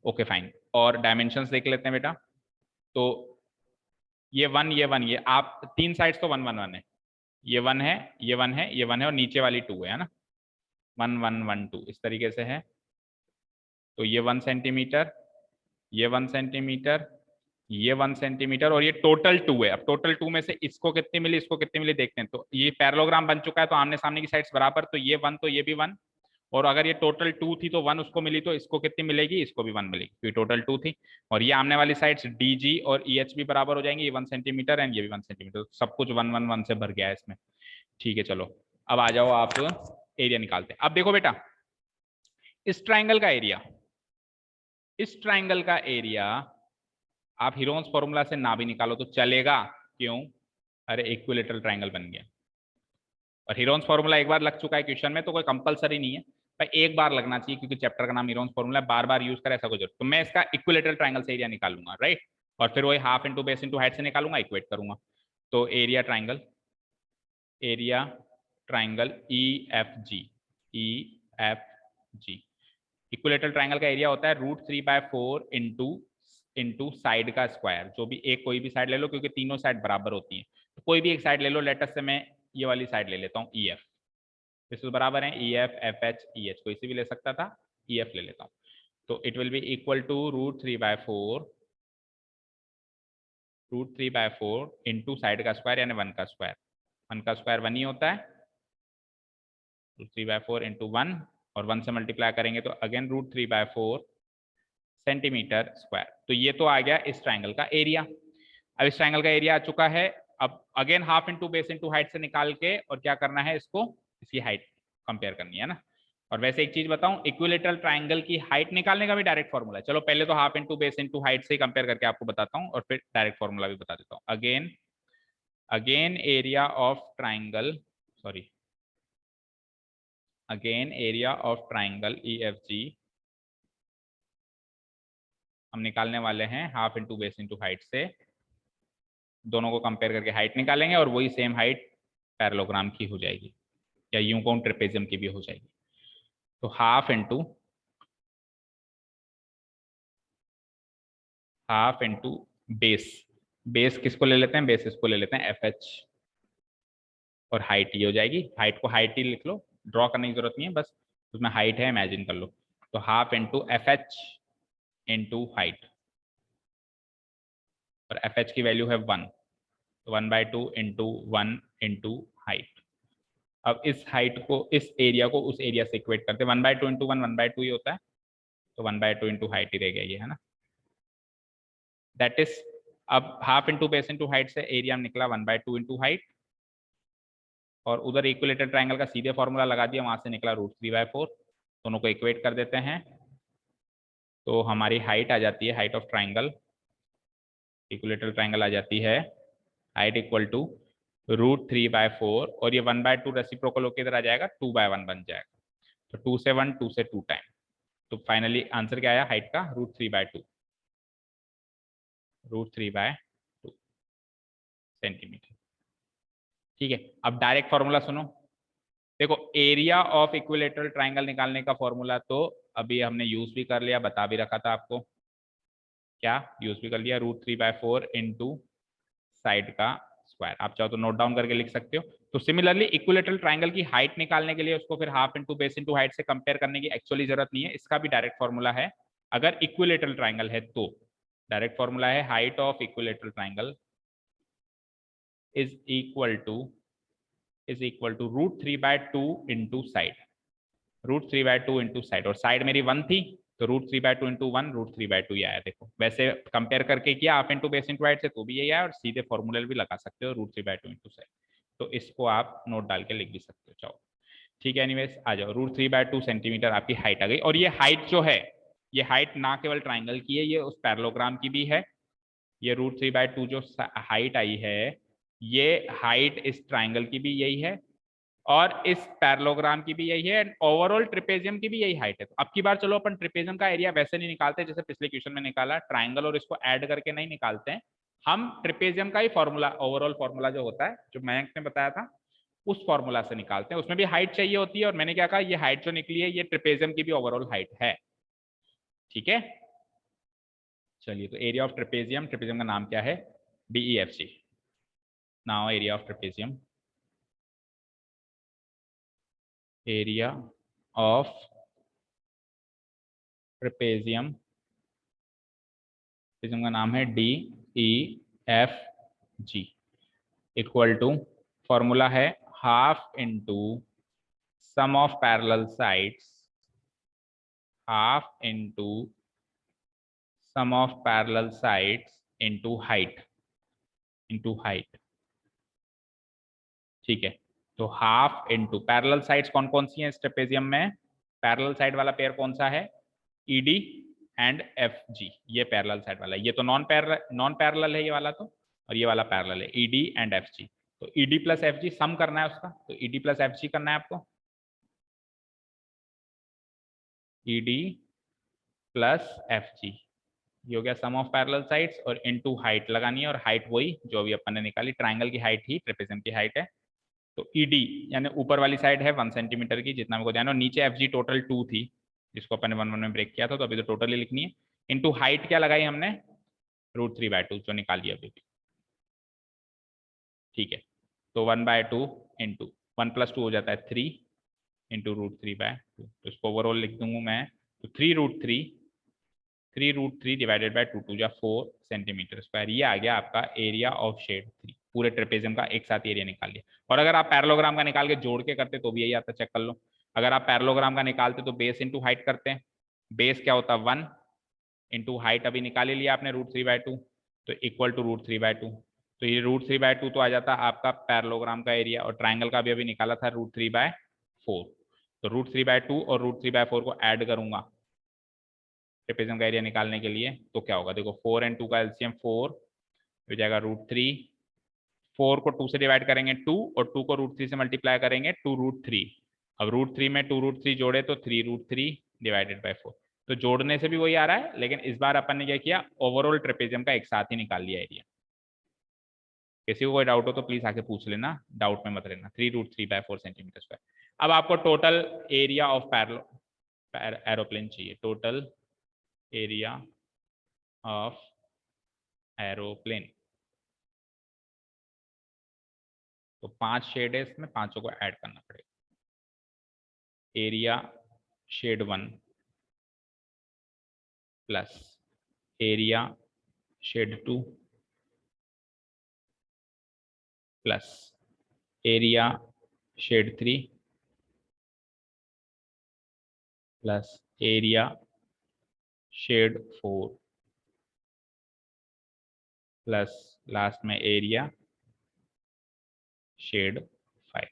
ओके फाइन, और डायमेंशंस देख लेते हैं बेटा। तो ये 1, ये 1, ये आप तीन साइड्स तो 1 1 1 है, ये 1 है, ये 1 है, ये 1 है, और नीचे वाली 2 है ना, 1 1 1 2 इस तरीके से है। तो ये 1 सेंटीमीटर, ये 1 सेंटीमीटर, ये 1 सेंटीमीटर, और ये टोटल 2 है। अब टोटल 2 में से इसको कितनी मिली, इसको कितनी मिली देखते हैं। तो ये पैरेललोग्राम बन चुका है, तो आमने सामने की साइड्स बराबर, तो ये 1 तो ये भी 1, और अगर ये टोटल 2 थी तो 1 उसको मिली, तो इसको कितनी मिलेगी, इसको भी 1 मिलेगी, क्योंकि टोटल 2 थी। और ये आमने वाली साइड्स DG और EH भी बराबर हो जाएंगे, ये 1 सेंटीमीटर एंड ये भी 1 सेंटीमीटर, सब कुछ 1 1 1 से भर गया है इसमें। ठीक है, चलो अब आ जाओ, आप एरिया निकालते हैं। अब देखो बेटा, इस ट्राइंगल का एरिया, इस ट्राइंगल का एरिया आप हीरोन्स फॉर्मूला से ना भी निकालो तो चलेगा। क्यों? अरे इक्विलेटरल ट्राइंगल बन गया, और हीरोन्स फॉर्मूला एक बार लग चुका है क्वेश्चन में, तो कोई कंपलसरी नहीं है भाई, एक बार लगना चाहिए, क्योंकि चैप्टर का नाम हीरोन्स फॉर्मूला है, बार बार यूज करे ऐसा कुछ। तो मैं इसका इक्विलेटरल ट्राइंगल से एरिया निकालूंगा, राइट, और फिर वही half into base into height से निकालूंगा, इक्वेट करूंगा। तो area triangle, area triangle EFG, equilateral triangle का एरिया होता है √3/4 इंटू साइड का स्क्वायर। जो भी एक कोई भी साइड ले लो, क्योंकि तीनों साइड बराबर होती हैं, तो कोई भी एक साइड ले लो। लेटर से मैं ये वाली साइड ले लेता हूँ EF, इसको बराबर है EF FH EH, कोई सी भी ले सकता था, EF ले लेता हूँ। तो it will be equal to √3/4 into side का स्क्वायर यानी 1 का स्क्वायर। 1 का स्क्वायर 1 ही होता है, √3/4 इंटू 1, और 1 से मल्टीप्लाई करेंगे तो अगेन √3/4 सेंटीमीटर स्क्वायर। तो ये तो आ गया इस ट्राइंगल का एरिया। अब इस ट्राइंगल का एरिया आ चुका है, अब again half into base into height से निकाल के और क्या करना है, इसको इसकी हाइट कंपेयर करनी है ना। और वैसे एक चीज बताऊं, इक्विलेटरल ट्राइंगल की हाइट निकालने का भी डायरेक्ट फॉर्मूला है। चलो पहले तो half into base into height से कंपेयर करके आपको बताता हूँ, और फिर डायरेक्ट फॉर्मूला भी बता देता हूँ। Again area of triangle, sorry, again area of triangle EFG हम निकालने वाले हैं half into base into height से। दोनों को कंपेयर करके हाइट निकालेंगे, और वही सेम हाइट पैरेललोग्राम की हो जाएगी, या यूं कहूं ट्रेपेजियम की भी हो जाएगी। तो हाफ इंटू बेस, बेस किसको ले लेते हैं, बेस इसको ले लेते हैं FH, और हाइट ये हो जाएगी। हाइट को हाइट ही लिख लो, ड्रॉ करने की जरूरत नहीं है, बस उसमें हाइट है इमेजिन कर लो। तो half into FH into height, और FH की वैल्यू है 1, तो 1/2 इंटू 1 इंटू हाइट। अब इस हाइट को, इस एरिया को उस एरिया से इक्वेट करते हैं, 1/2 इंटू 1 1/2 ही होता है, तो 1/2 इंटू हाइट ही रह गया ये, है ना। दैट इज, अब half into base into height से एरिया निकला 1/2 इंटू हाइट, और उधर इक्विलेटरल ट्राइंगल का सीधे फॉर्मूला लगा दिया, वहां से निकला √3/4। दोनों को इक्वेट कर देते हैं, तो हमारी हाइट आ जाती है, height of triangle, equilateral triangle आ जाती है हाइट इक्वल टू √3/4, और ये 1/2 रेसिप्रोकल होकर इधर आ जाएगा, 2/1 बन जाएगा। तो 2 से 1, 2 से 2 टाइम, तो फाइनली आंसर क्या आया हाइट का, √3/2, √3/2। सेंटीमीटर। ठीक है, अब डायरेक्ट फॉर्मूला सुनो। देखो एरिया ऑफ इक्विलेटरल ट्राइंगल निकालने का फॉर्मूला तो अभी हमने यूज भी कर लिया, बता भी रखा था आपको। क्या यूज भी कर लिया? √3/4 इंटू साइड का स्क्वायर। आप चाहो तो नोट डाउन करके लिख सकते हो। तो सिमिलरली इक्विलेटरल ट्राइंगल की हाइट निकालने के लिए उसको फिर half into base into height से कंपेयर करने की एक्चुअली जरूरत नहीं है, इसका भी डायरेक्ट फॉर्मूला है अगर इक्विलेटरल ट्राइंगल है तो। डायरेक्ट फॉर्मूला है height of equilateral triangle is equal to √3/2 into side. √3/2 into side, और साइड मेरी 1 थी तो √3/2 इंटू 1 √3/2 ही आया। देखो वैसे कंपेयर करके किया half into base into height से तो भी यही आया, और सीधे फॉर्मूले भी लगा सकते हो √3/2 इंटू साइड। तो इसको आप नोट डाल के लिख भी सकते हो। चाहो ठीक है, एनीवेज आ जाओ। √3/2 सेंटीमीटर आपकी हाइट आ गई। और ये हाइट जो है, ये हाइट ना केवल ट्राइंगल की है, ये उस पैरेललोग्राम की भी है। ये √3/2 जो हाइट आई है, ये हाइट इस ट्राइंगल की भी यही है, और इस पैरेललोग्राम की भी यही है, एंड ओवरऑल ट्रिपेजियम की भी यही हाइट है। तो अब की बार चलो अपन ट्रिपेजियम का एरिया वैसे नहीं निकालते जैसे पिछले क्वेश्चन में निकाला, ट्राइंगल और इसको ऐड करके नहीं निकालते हैं हम। ट्रिपेजियम का ही फॉर्मूला, ओवरऑल फॉर्मूला जो होता है, जो मयंक ने बताया था, उस फॉर्मूला से निकालते हैं। उसमें भी हाइट चाहिए होती है, और मैंने क्या कहा, ये हाइट जो निकली है ये ट्रिपेजियम की भी ओवरऑल हाइट है। ठीक है, चलिए। तो एरिया ऑफ ट्रिपेजियम, ट्रिपेजियम का नाम क्या है? DEFG। Now area of trapezium, area of trapezium, trapezium का नाम है DEFG, इक्वल टू, फॉर्मूला है half into sum of parallel sides, half into sum of parallel sides into height, ठीक है। तो हाफ इंटू पैरेलल साइड्स कौन कौन सी हैं इस ट्रेपेजियम में? पैरेलल साइड वाला पेयर कौन सा है? ED एंड FG, ये पैरेलल साइड वाला है। ये तो नॉन पैरेलल है ये वाला तो, और ये वाला पैरेलल है, ED एंड FG। तो ED प्लस FG सम करना है उसका, तो ED प्लस FG करना है आपको। ED प्लस FG, ये हो गया सम ऑफ पैरेलल साइड्स, और इनटू हाइट लगानी है, और हाइट वही जो अभी अपन ने निकाली, ट्राइंगल की हाइट ही ट्रेपेजियम की हाइट है। तो ED यानी ऊपर वाली साइड है 1 सेंटीमीटर की, जितना मेरे को ध्यान है, और नीचे FG टोटल 2 थी जिसको अपन ने 1 1 में ब्रेक किया था, तो अभी तो टोटली लिखनी है। इनटू हाइट क्या लगाई हमने? √3/2 जो निकाली अभी भी। ठीक है, तो 1/2 इंटू 1 + 2 हो जाता है 3 इंटू √3/2, तो इसको ओवरऑल लिख दूंगा मैं। तो 3√3 डिवाइडेड बाय 2, 2 जा 4 सेंटीमीटर स्क्वायर, ये आ गया आपका एरिया ऑफ शेड 3। पूरे ट्रेपेजियम का एक साथ एरिया निकाल लिया। और अगर आप पैरेललोग्राम का निकाल के जोड़ के करते तो भी यही आता, चेक कर लो। अगर आप पैरेललोग्राम का निकालते तो बेस इंटू हाइट करते हैं, बेस क्या होता है 1 इंटू हाइट अभी निकाल ही लिया आपने √3/2, तो इक्वल टू √3/2। तो ये √3/2 तो आ जाता आपका पैरेललोग्राम का एरिया, और ट्राइंगल का भी अभी निकाला था √3/4। तो √3/2 और √3/4 को ऐड करूंगा ट्रेपेजियम का एरिया निकालने के लिए, तो क्या होगा? देखो 4 और 2 का एलसीएम 4 हो जाएगा √3, 4 को 2 से डिवाइड करेंगे 2, और 2 को √3 से मल्टीप्लाई करेंगे 2√3। अब √3 में 2√3 जोड़े तो 3√3 डिवाइडेड बाय 4। तो जोड़ने से भी वही आ रहा है, लेकिन इस बार अपन ने क्या किया, ओवरऑल ट्रेपेजियम का एक साथ ही निकाल लिया एरिया। किसी को कोई डाउट हो तो प्लीज आके पूछ लेना, डाउट में मत रहना। 3√3/4 सेंटीमीटर स्क्वायर। अब आपको टोटल एरिया ऑफ एरोप्लेन चाहिए, टोटल एरिया ऑफ एरोप्लेन। तो 5 शेड है इसमें, पांचों को ऐड करना पड़ेगा। Area shade 1 plus area shade 2 plus area shade 3 plus area shade 4 plus last में एरिया शेड 5।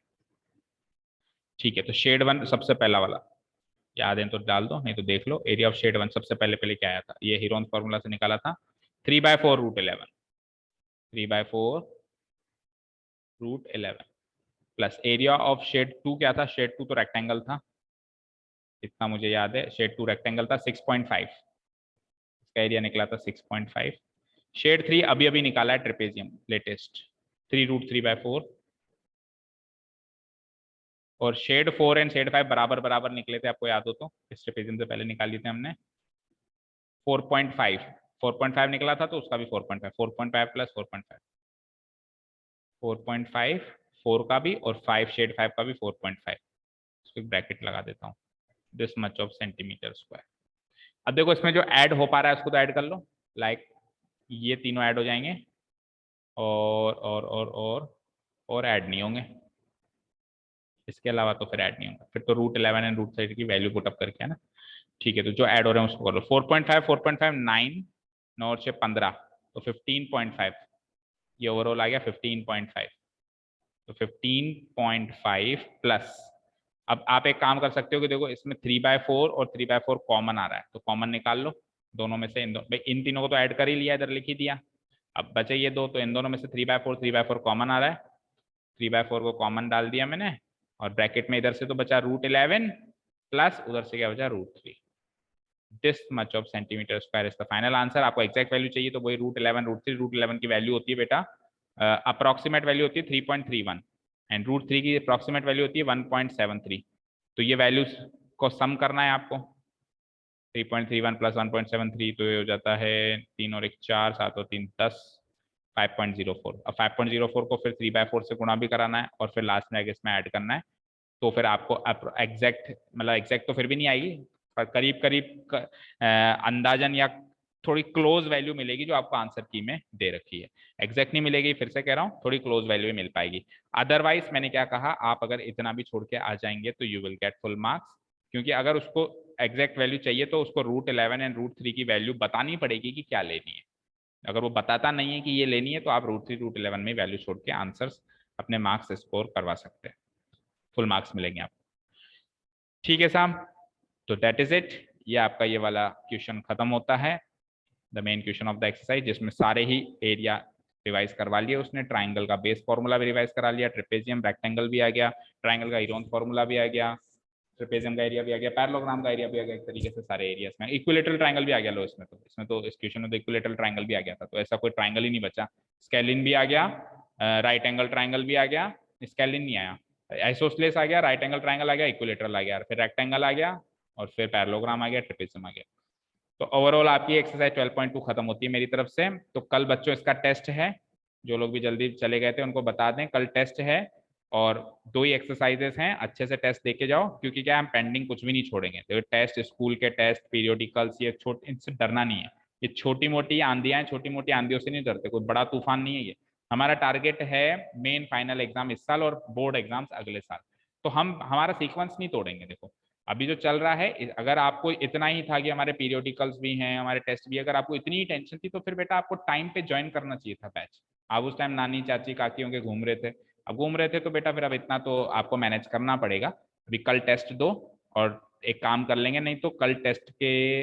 ठीक है, तो शेड 1 सबसे पहला वाला याद है तो डाल दो, नहीं तो देख लो। एरिया ऑफ शेड 1 सबसे पहले पहले क्या आया था, ये हीरोन फॉर्मूला से निकाला था, 3/4 √11, 3/4 √11 प्लस एरिया ऑफ शेड 2 क्या था? शेड 2 तो रेक्टेंगल था, इतना मुझे याद है, शेड 2 रेक्टेंगल था, 6.5, इसका एरिया निकला था 6.5। शेड 3 अभी अभी निकाला है ट्रेपेजियम लेटेस्ट, 3√3/4 और शेड 4 एंड शेड 5 बराबर बराबर निकले थे, आपको याद हो तो इस ट्रेपेजियम से पहले निकाल लिए थे हमने 4.5 निकला था, तो उसका भी 4.5 प्लस 4.5 4.5 4 का भी और 5 शेड 5 का भी 4.5, इसको ब्रैकेट लगा देता हूँ, this much of centimetre square. अब देखो इसमें जो ऐड हो पा रहा है उसको तो ऐड कर लो, लाइक ये तीनों ऐड हो जाएंगे और ऐड नहीं होंगे, इसके अलावा तो फिर ऐड नहीं होगा, फिर तो √11 एंड √3 की वैल्यू पुट अप करके है ना। ठीक है, तो जो ऐड हो रहे हैं उसको कर लो। 4.5 9 9 और 6 15, तो 15.5, ये ओवरऑल आ गया 15.5, तो 15.5 प्लस, अब आप एक काम कर सकते हो कि देखो इसमें 3/4 और 3/4 कॉमन आ रहा है, तो कॉमन निकाल लो दोनों में से, इन तीनों को तो ऐड कर ही लिया, इधर लिख ही दिया, अब बचे ये दो, तो इन दोनों में से 3/4 कॉमन आ रहा है, 3/4 को कॉमन डाल दिया मैंने, और ब्रैकेट में इधर से तो बचा √11 प्लस उधर से क्या बचा √3, this much of centimetre square is the final answer. आपको एक्जैक्ट वैल्यू चाहिए तो वही √11 √3, √11 की वैल्यू होती है बेटा अप्रोक्सीमेट वैल्यू होती है 3.31 एंड √3 की अप्रोक्सीमेट वैल्यू होती है 1.73, तो ये वैल्यूज को सम करना है आपको, 3.31 प्लस 1.73, तो ये हो जाता है 3 और 1 4, 7 और 3 10, 5.04। अब 5.04 को फिर 3/4 से गुणा भी कराना है और फिर लास्ट में इसमें ऐड करना है, तो फिर आपको एग्जैक्ट, मतलब एग्जैक्ट तो फिर भी नहीं आएगी, पर करीब करीब अंदाजन या थोड़ी क्लोज वैल्यू मिलेगी जो आपको आंसर की में दे रखी है। एग्जैक्ट नहीं मिलेगी, फिर से कह रहा हूँ, थोड़ी क्लोज वैल्यू मिल पाएगी। अदरवाइज मैंने क्या कहा, आप अगर इतना भी छोड़ के आ जाएंगे तो you will get full marks, क्योंकि अगर उसको एग्जैक्ट वैल्यू चाहिए तो उसको √11 एंड √3 की वैल्यू बतानी पड़ेगी कि क्या लेनी है। अगर वो बताता नहीं है कि ये लेनी है, तो आप √3 √11 में वैल्यू छोड़ के आंसर्स अपने मार्क्स स्कोर करवा सकते हैं, फुल मार्क्स मिलेंगे आपको। ठीक है साहब, तो दैट इज इट, ये आपका ये वाला क्वेश्चन खत्म होता है, the main question of the exercise, जिसमें सारे ही एरिया रिवाइज करवा लिए उसने, ट्राइंगल का बेस फॉर्मूला भी रिवाइज करा लिया, ट्रेपेजियम रेक्टेंगल भी आ गया, ट्राइंगल का इरोन फॉर्मूला भी आ गया, ट्रेपेजियम का एरिया भी आ गया, पैरेललोग्राम का एरिया भी आ गया, एक तरीके से सारे एरियाज में इक्विलेटरल ट्राइंगल भी आ गया। लो इसमें तो इस क्वेश्चन में तो इक्विलेटरल ट्राइंगल भी आ गया था, तो ऐसा कोई ट्राइंगल ही नहीं बचा। स्केलिन भी आ गया, राइट एंगल ट्राइंगल भी आ गया, स्केलिन नहीं आया, आइसोसेलेस आ गया, राइट एंगल ट्राइंगल आ गया, इक्विलेटरल आ गया, फिर रेक्टेंगल आ गया, और फिर पैरेललोग्राम आ गया, ट्रेपेजियम आ गया। तो ओवरऑल आपकी एक्सरसाइज 12.2 खत्म होती है मेरी तरफ से। तो कल बच्चों इसका टेस्ट है, जो लोग भी जल्दी चले गए थे उनको बता दें, कल टेस्ट है और 2 ही एक्सरसाइजेस हैं, अच्छे से टेस्ट देके जाओ, क्योंकि क्या हम पेंडिंग कुछ भी नहीं छोड़ेंगे। तो टेस्ट, स्कूल के टेस्ट, पीरियोडिकल्स, ये छोटे, इनसे डरना नहीं है, ये छोटी मोटी आंधियां हैं, छोटी मोटी आंधियों से नहीं डरते, कोई बड़ा तूफान नहीं है ये। हमारा टारगेट है मेन फाइनल एग्जाम इस साल और बोर्ड एग्जाम्स अगले साल, तो हम हमारा सीक्वेंस नहीं तोड़ेंगे। देखो अभी जो चल रहा है, अगर आपको इतना ही था कि हमारे पीरियोडिकल्स भी हैं, हमारे टेस्ट भी, अगर आपको इतनी ही टेंशन थी, तो फिर बेटा आपको टाइम पे ज्वाइन करना चाहिए था बैच। आप उस टाइम नानी चाची काकियों के घूम रहे थे, अब घूम रहे थे तो बेटा फिर अब इतना तो आपको मैनेज करना पड़ेगा। अभी कल टेस्ट दो और एक काम कर लेंगे, नहीं तो कल टेस्ट के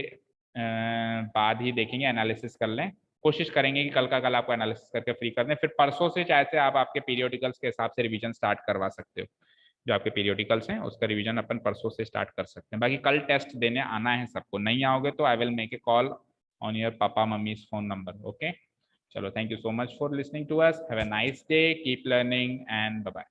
बाद ही देखेंगे, एनालिसिस कर लें, कोशिश करेंगे कि कल का कल आपको एनालिसिस करके फ्री कर दें, फिर परसों से चाहे से आप आपके पीरियोडिकल्स के हिसाब से रिवीजन स्टार्ट करवा सकते हो। जो आपके पीरियोडिकल्स हैं उसका रिवीजन अपन परसों से स्टार्ट कर सकते हैं। बाकी कल टेस्ट देने आना है सबको, नहीं आओगे तो I will make a call on your papa mummy's phone number. Okay, चलो, thank you so much for listening to us, have a nice day, keep learning and bye bye.